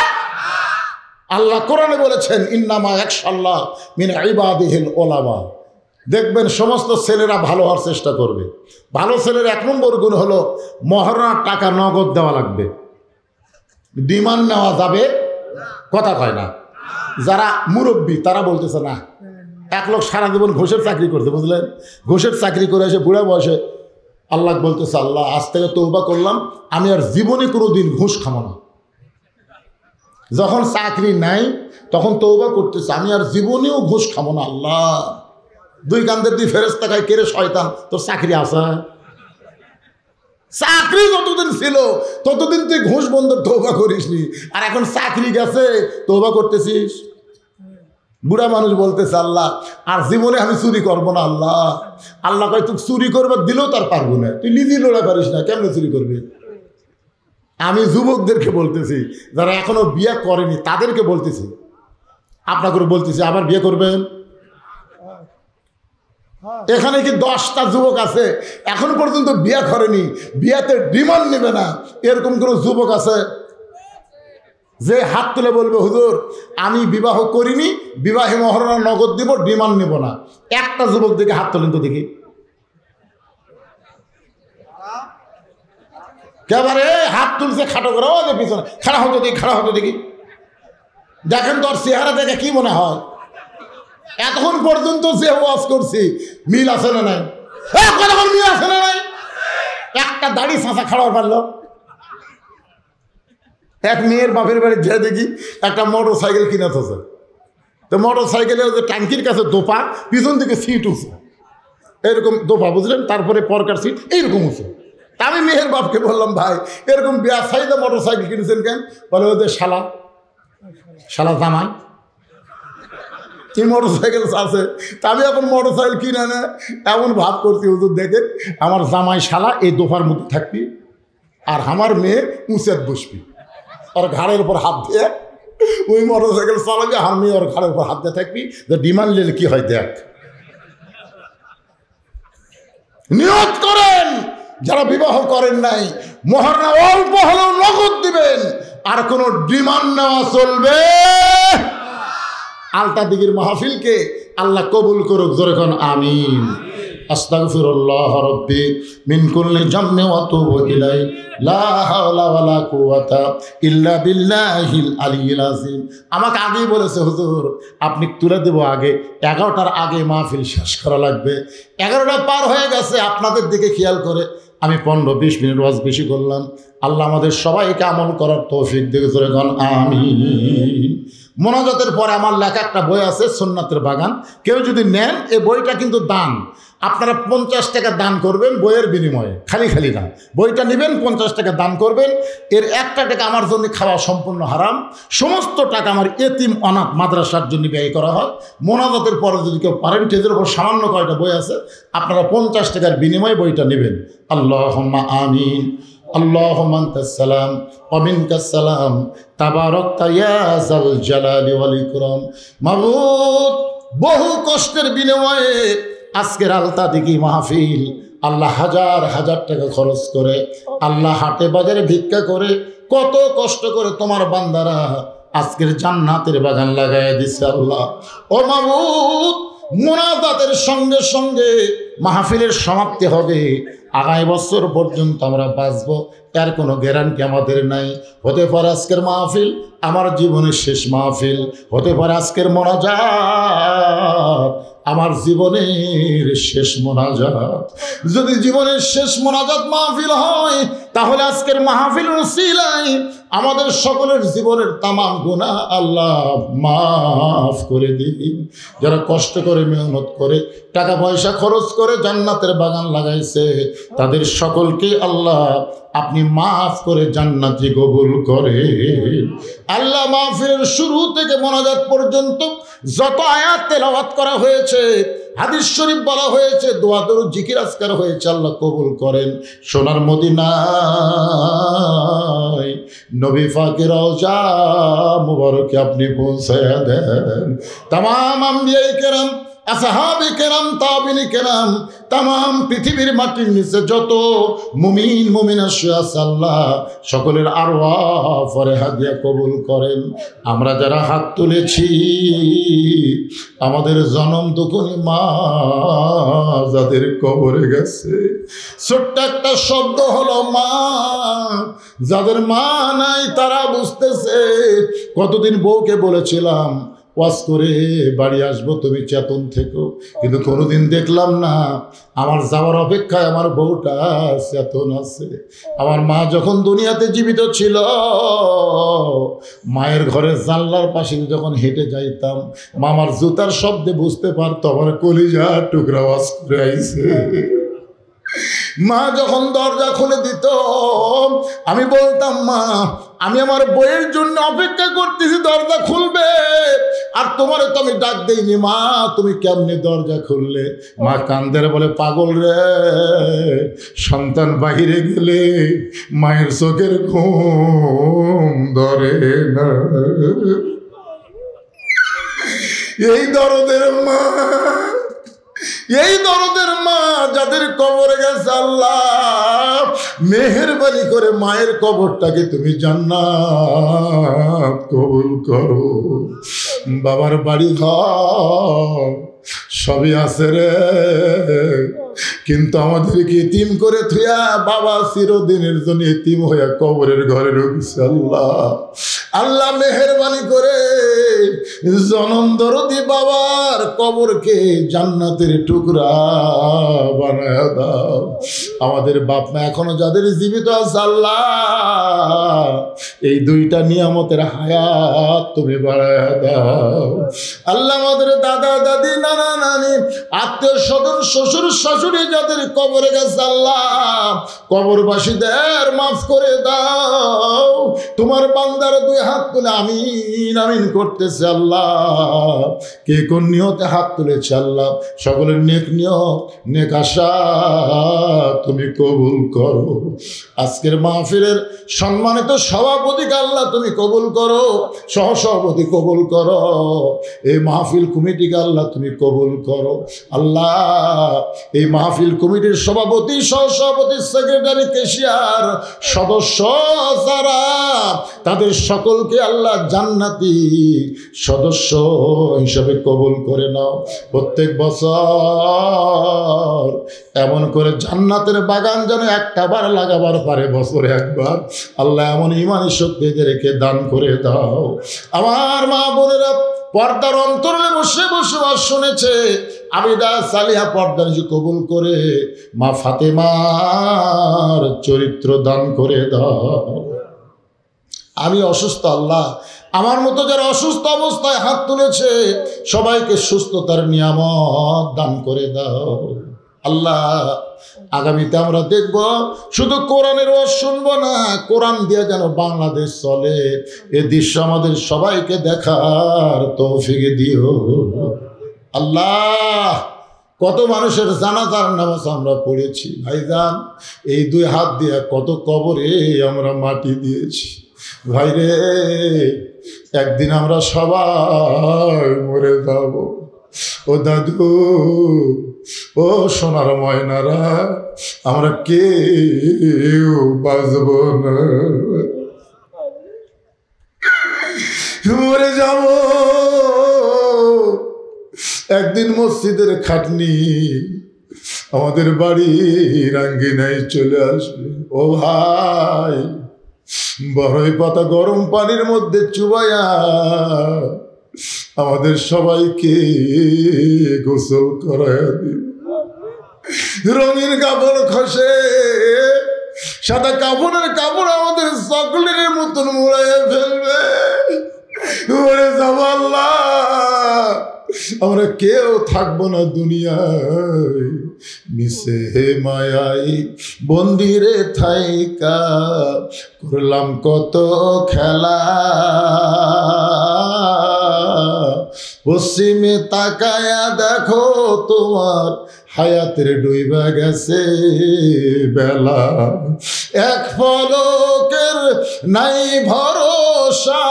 আল্লাহ কোরআনে বলেছেন, ইন্নামা ইয়াখশাল্লাহ মিন ইবাদিহিল উলামা। দেখবেন সমস্ত ছেলেরা ভালো হওয়ার চেষ্টা করবে। ভালো ছেলের 1 নম্বর গুণ হলো মহারণার টাকা নগদ দেওয়া লাগবে, ডিমান্ড নেওয়া যাবে, কথা কয় না। যারা মুরব্বী তারা বলতেছে না। এক লোক সারা জীবন ঘুষের চাকরি করতে, বুঝলেন, ঘুষের চাকরি করে এসে বুড়া বয়সে আল্লাহ বলতেছে, আল্লাহ আজ থেকে তওবা করলাম, আমি আর জীবনে কোনো দিন ঘুষ খাবো না। যখন চাকরি নাই তখন তওবা করতেছে, আমি আর জীবনেও ঘুষ খাবো না। আল্লাহ 2 কান্দের দিয়ে ফেরেশতা কয়, কে রে শয়তান, তোর চাকরি আছে? চাকরি যতদিন ছিল ততদিন তুই ঘুষ বন্ধ তওবা করিসনি, আর এখন চাকরি গেছে তওবা করতেছিস। বুড়া মানুষ বলতেছে, আল্লাহ আর জীবনে আমি চুরি করবো না। আল্লাহ আল্লাহ কয়, তুই চুরি করবার দিলেও তার পারবো না, তুই নিজেই লড়াই পারিস না, কেমনে চুরি করবি? আমি যুবকদেরকে বলতেছি, যারা এখনো বিয়ে করেনি তাদেরকে বলতেছি, আপনাকে বলতেছি, আবার বিয়ে করবেন। এখানে কি 10টা যুবক আছে এখন পর্যন্ত বিয়ে করেনি, বিয়েতে ডিমান্ড নেবে না, এরকম কোনো যুবক আছে? যে হাত তুলে বলবে হুজুর আমি বিবাহ করিনি, বিবাহে মহারণা নগদ দিব, ডিমান্ড নেব না, একটা যুবক দেখে হাত তোলেন তো দেখি। একেবারে হাত তুলছে খাটো করে, ওদের পিছনে খাড়া হতো দেখি, খাড়া হতো দেখি। দেখেন তোর চেহারা দেখে কি মনে হয়? এতক্ষণ পর্যন্ত যে ওয়াজ করছি মিল আছে না নাই? কতক্ষণ মিল আছে না নাই? একটা দাড়ি ছাঁচা খাড়ার পারলো। এক মেয়ের বাপের বাড়ি যে দেখি একটা মোটর সাইকেল কিনে থাকে, তো মোটর সাইকেলের যে ট্যাঙ্কির কাছে দোপা, পিছন দিকে সিট উঠছে, এরকম দোপা বুঝলেন, তারপরে পরকার সিট এইরকম উঠছে। আমি মেয়ের বাপকে বললাম ভাই এরকম ব্যবসায়ীতে মোটর সাইকেল কিনেছেন কেন? বলে ওদের শালা জামাই কি মোটর সাইকেল আছে। তা আমি এখন মোটর সাইকেল কিনে না এমন ভাব করছি, হুজুর দেখে আমার জামাই শালা এই দোফার মধ্যে থাকবি আর আমার মেয়ে উঁচের বসবি, আর ঘাড়ের উপর হাত দিয়ে ওই মোটর সাইকেল চালাবি, আর মেয়ে ওর ঘাড়ের উপর হাত দিয়ে থাকবি। যে ডিমান্ড নিলে কি হয় দেখ। নিয়ত করেন যারা বিবাহ করেন নাই, মহারণা অল্প হলেও নগদ দিবেন, আর কোনো ডিমান্ড নেওয়া চলবে। আলতা দিঘির মাহফিলকে আল্লাহ কবুল করুক, জোরে কোন আমিন। আস্তাগফিরুল্লাহ রাব্বি মিন কুল্লি জামমি ওয়া আতুবু ইলাইহি লা হাওলা ওয়ালা কুওয়াতা ইল্লা বিল্লাহিল আলিয়্যিল আযীম। আমাকে আগেই বলেছে হুজুর আপনি তুলে দেব আগে, 11টার আগে মাহফিল শেষ করা লাগবে। 11টা পার হয়ে গেছে, আপনাদের দিকে খেয়াল করে আমি 15-20 মিনিট ওয়াজ বেশি করলাম। আল্লাহ আমাদের সবাইকে আমল করার তৌফিক দিক, জোরে কোন আমিন। মোনাজাতের পরে আমার লেখা একটা বই আছে সুন্নাতের বাগান, কেউ যদি নেন এই বইটা কিন্তু দান, আপনারা 50 টাকা দান করবেন বইয়ের বিনিময়ে, খালি না, বইটা নেবেন 50 টাকা দান করবেন। এর 1 টাকা আমার জন্য খাওয়া সম্পূর্ণ হারাম, সমস্ত টাকা আমার এতিম অনাথ মাদ্রাসার জন্য ব্যয় করা হয়। মোনাজাতের পরে যদি কেউ পারেন, টেজের উপর সামান্য কয়টা বই আছে, আপনারা 50 টাকার বিনিময়ে বইটা নেবেন। আল্লাহুম্মা আমিন। আল্লাহুম্মা আনতাস সালাম ওয়া মিনকাস সালাম তাবারাকতা ইয়া যাল জালালি ওয়াল ইকরাম। মাবুদ বহু কষ্টের বিনিময়ে আজকের আলতা দিঘি মাহফিল আল্লাহ হাজার হাজার টাকা খরচ করে, আল্লাহ হাটে বাজারে ভিক্ষা করে, কত কষ্ট করে তোমার বান্দারা আজকের জান্নাতের বাগান লাগাইয়া দিছে। আল্লাহ ও মাবুদ, মোনাজাতের সঙ্গে সঙ্গে মাহফিলের সমাপ্তি হবে, আগামী বছর পর্যন্ত আমরা বাঁচবো এর কোনো গ্যারান্টি আমাদের নাই। হতে পারে আজকের মাহফিল আমার জীবনের শেষ মাহফিল, হতে পারে আজকের মোনাজাত আমার জীবনের শেষ মোনাজাত। যদি জীবনের শেষ মোনাজাত মাহফিল হয়, তাহলে আজকের মাহফিলের উসিলায় আমাদের সকলের জীবনের তামাম গুনাহ আল্লাহ মাফ করে দিন। যারা কষ্ট করে মেহনত করে টাকা পয়সা খরচ করে জান্নাতের বাগান লাগাইছে, তাদের সকলকে আল্লাহ আপনি মাফ করে জান্নাতি কবুল করেন। আল্লাহ মাহফিলের শুরু থেকে মোনাজাত পর্যন্ত যত আয়াত তেলাওয়াত করা হয়েছে, হাদিস শরীফ বলা হয়েছে, দোয়া দরুদ জিকির আজকার হয়েছে, আল্লাহ কবুল করেন। সোনার মদিনায় নবী পাকের রওজা মুবারকে আপনি পৌঁছায়া দেন। তামাম আম্বিয়ায়ে কেরাম, আসহাবে কেরাম, তাবিঈন কেরাম, তামাম পৃথিবীর মাটির নিচে যত মুমিন মুমিনা শুয়ে আছে, আল্লাহ সকলের আরওয়াহ ফরিহাদ দিয়া কবুল করেন। আমরা যারা হাত তুলেছি, আমাদের জনম দুঃখী মা যাদের কবরে গেছে, ছোট্ট একটা শব্দ হলো মা। যাদের মা নাই তারা বুঝতেছে, কতদিন বউকে বলেছিলাম ওয়াজ করে বাড়ি আসবো, তুমি চেতন থেকো, কিন্তু কোনোদিন দেখলাম না আমার যাওয়ার অপেক্ষায় আমার বউটা চেতন আছে। আমার মা যখন দুনিয়াতে জীবিত ছিল, মায়ের ঘরের জানলার পাশে যখন হেঁটে যাইতাম, মামার জুতার শব্দে বুঝতে পারতো আমার কলিজা টুকরা ওয়াজ করে আইছে। মা যখন দরজা খুলে দিত, আমি বলতাম মা আমি আমার বইয়ের জন্য অপেক্ষা করতেছি, দরজা খুলবে, আর তোমারে তো আমি ডাক দেইনি, মা তুমি কেমনি দরজা খুললে? মা কান্দের বলে, পাগল রে, সন্তান বাহিরে গেলে মায়ের চোখের ঘুম ধরে না। এই দরদের মা, এই দরদের মা যাদের কবরে গেছে, আল্লাহ মেহেরবানি করে মায়ের কবরটাকে তুমি জান্নাত কবুল করো। বাবার বাড়ি ঘর সবই আছে রে, কিন্তু আমাদেরকে এতিম করে থুয়া বাবা চিরদিনের জন্য এতিম হইয়া কবরের ঘরে ঢুকছে। আল্লাহ আল্লাহ মেহেরবানি করে জনম দরদি বাবার কবরকে জান্নাতের টুকরা বানায়া দাও। আমাদের বাপ মা এখনো যাদের জীবিত আছে আল্লাহ, এই দুইটা নিয়ামতের হায়াত তুমি বাড়ায়া দাও। আল্লাহ আমাদের দাদা দাদি নানা নানি আত্মীয় স্বজন শ্বশুর শাশুড়ি যাদের কবরে গেছে আল্লাহ, কবরবাসীদের মাফ করে দাও। তোমার বান্দার দুই হাত তুলে আমিন আমিন করতেছে আল্লাহ। কে কোন নিয়তে হাত তুলেছে আল্লাহ, সকলের নেক নিয়ত নেক আশা তুমি কবুল করো। আজকের মাহফিলের সম্মানিত সভাপতিকে আল্লাহ তুমি কবুল করো, সহসভাপতি কবুল করো, এই মাহফিল কমিটিকে আল্লাহ তুমি কবুল করো। আল্লাহ এই মাহফিল কমিটির সভাপতি সহসভাপতি সেক্রেটারি ক্যাশিয়ার সদস্য যারা, তাদের সকলকে আল্লাহ জান্নাতি সদস্য হিসাবে কবুল করে নাও। প্রত্যেক বছর এমন করে জান্নাতের বাগান যেন একটা বার লাগাবার পারে, বছরে একবার আল্লাহ এমন ইমানি শক্তি রেখে দান করে দাও। আমার মা বোনেরা পর্দার অন্তরে বসে বসে শুনেছে, আবিদা সালিহা পর্দা নিজে কবুল করে মা ফাতেমার চরিত্র দান করে দাও। আমি অসুস্থ আল্লাহ, আমার মতো যারা অসুস্থ অবস্থায় হাত তুলেছে সবাইকে সুস্থতার নিয়ামত দান করে দাও। আল্লাহ আগামীতে আমরা দেখব শুধু কোরআনের ওয়াজ শুনবো না, কোরআন দিয়ে যেন বাংলাদেশ চলে, এ দৃশ্য আমাদের সবাইকে দেখার তৌফিক দিও। আল্লাহ কত মানুষের জানাজার নামাজ আমরা পড়েছি ভাইজান, এই দুই হাত দিয়ে কত কবরে আমরা মাটি দিয়েছি ভাইরে। একদিন আমরা সবাই মরে যাব। ও দাদু, ও সোনার ময়নারা, আমরা কেউ বাঁচব না, মরে যাব। একদিন মসজিদের খাটনি আমাদের বাড়ির আঙ্গিনায় চলে আসবে। ও ভাই, বড়ই পাতা গরম পানির মধ্যে চুবাইয়া আমাদের সবাইকে গোসল করাইয়া দিবে। রঙিন কাপড় খসে, সাদা কাপড়ের কাপড় আমাদের সকলের মতন মোড়াইয়া ফেলবে। ওরে যাব আল্লাহ, আমরা কেউ থাকবো না দুনিয়ায়। মিশে মায়াই বন্দিরে থাইকা করলাম কত খেলা, পশ্চিমে তাকায়া দেখো তোমার হায়াতের ডুইবা গেছে বেলা। এক পলকের নাই ভরসা,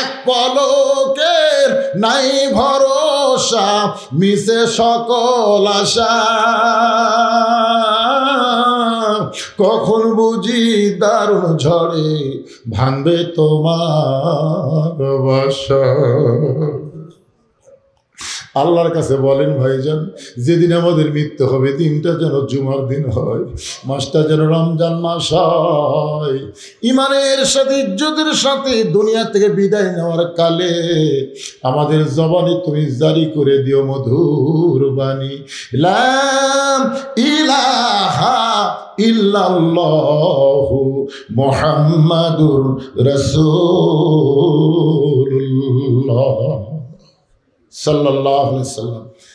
এক পলকের নাই ভরসা, মিশে সকল আশা। কখন বুঝি দারুণ ঝড়ে ভাঙবে তোমার বাসা। আল্লাহর কাছে বলেন ভাইজান, যেদিন আমাদের মৃত্যু হবে দিনটা যেন জুমার দিন হয়, মাসটা যেন রমজান মাস হয়। ইমানের সাথে ইজ্জতের সাথে দুনিয়া থেকে বিদায় নেওয়ার কালে আমাদের জবানে তুমি জারি করে দিও মধুর বাণী, লা ইলাহা ইল্লাল্লাহু মুহাম্মাদুর রাসূলুল্লাহ সাল্লাল্লাহু আলাইহি ওয়াসাল্লাম।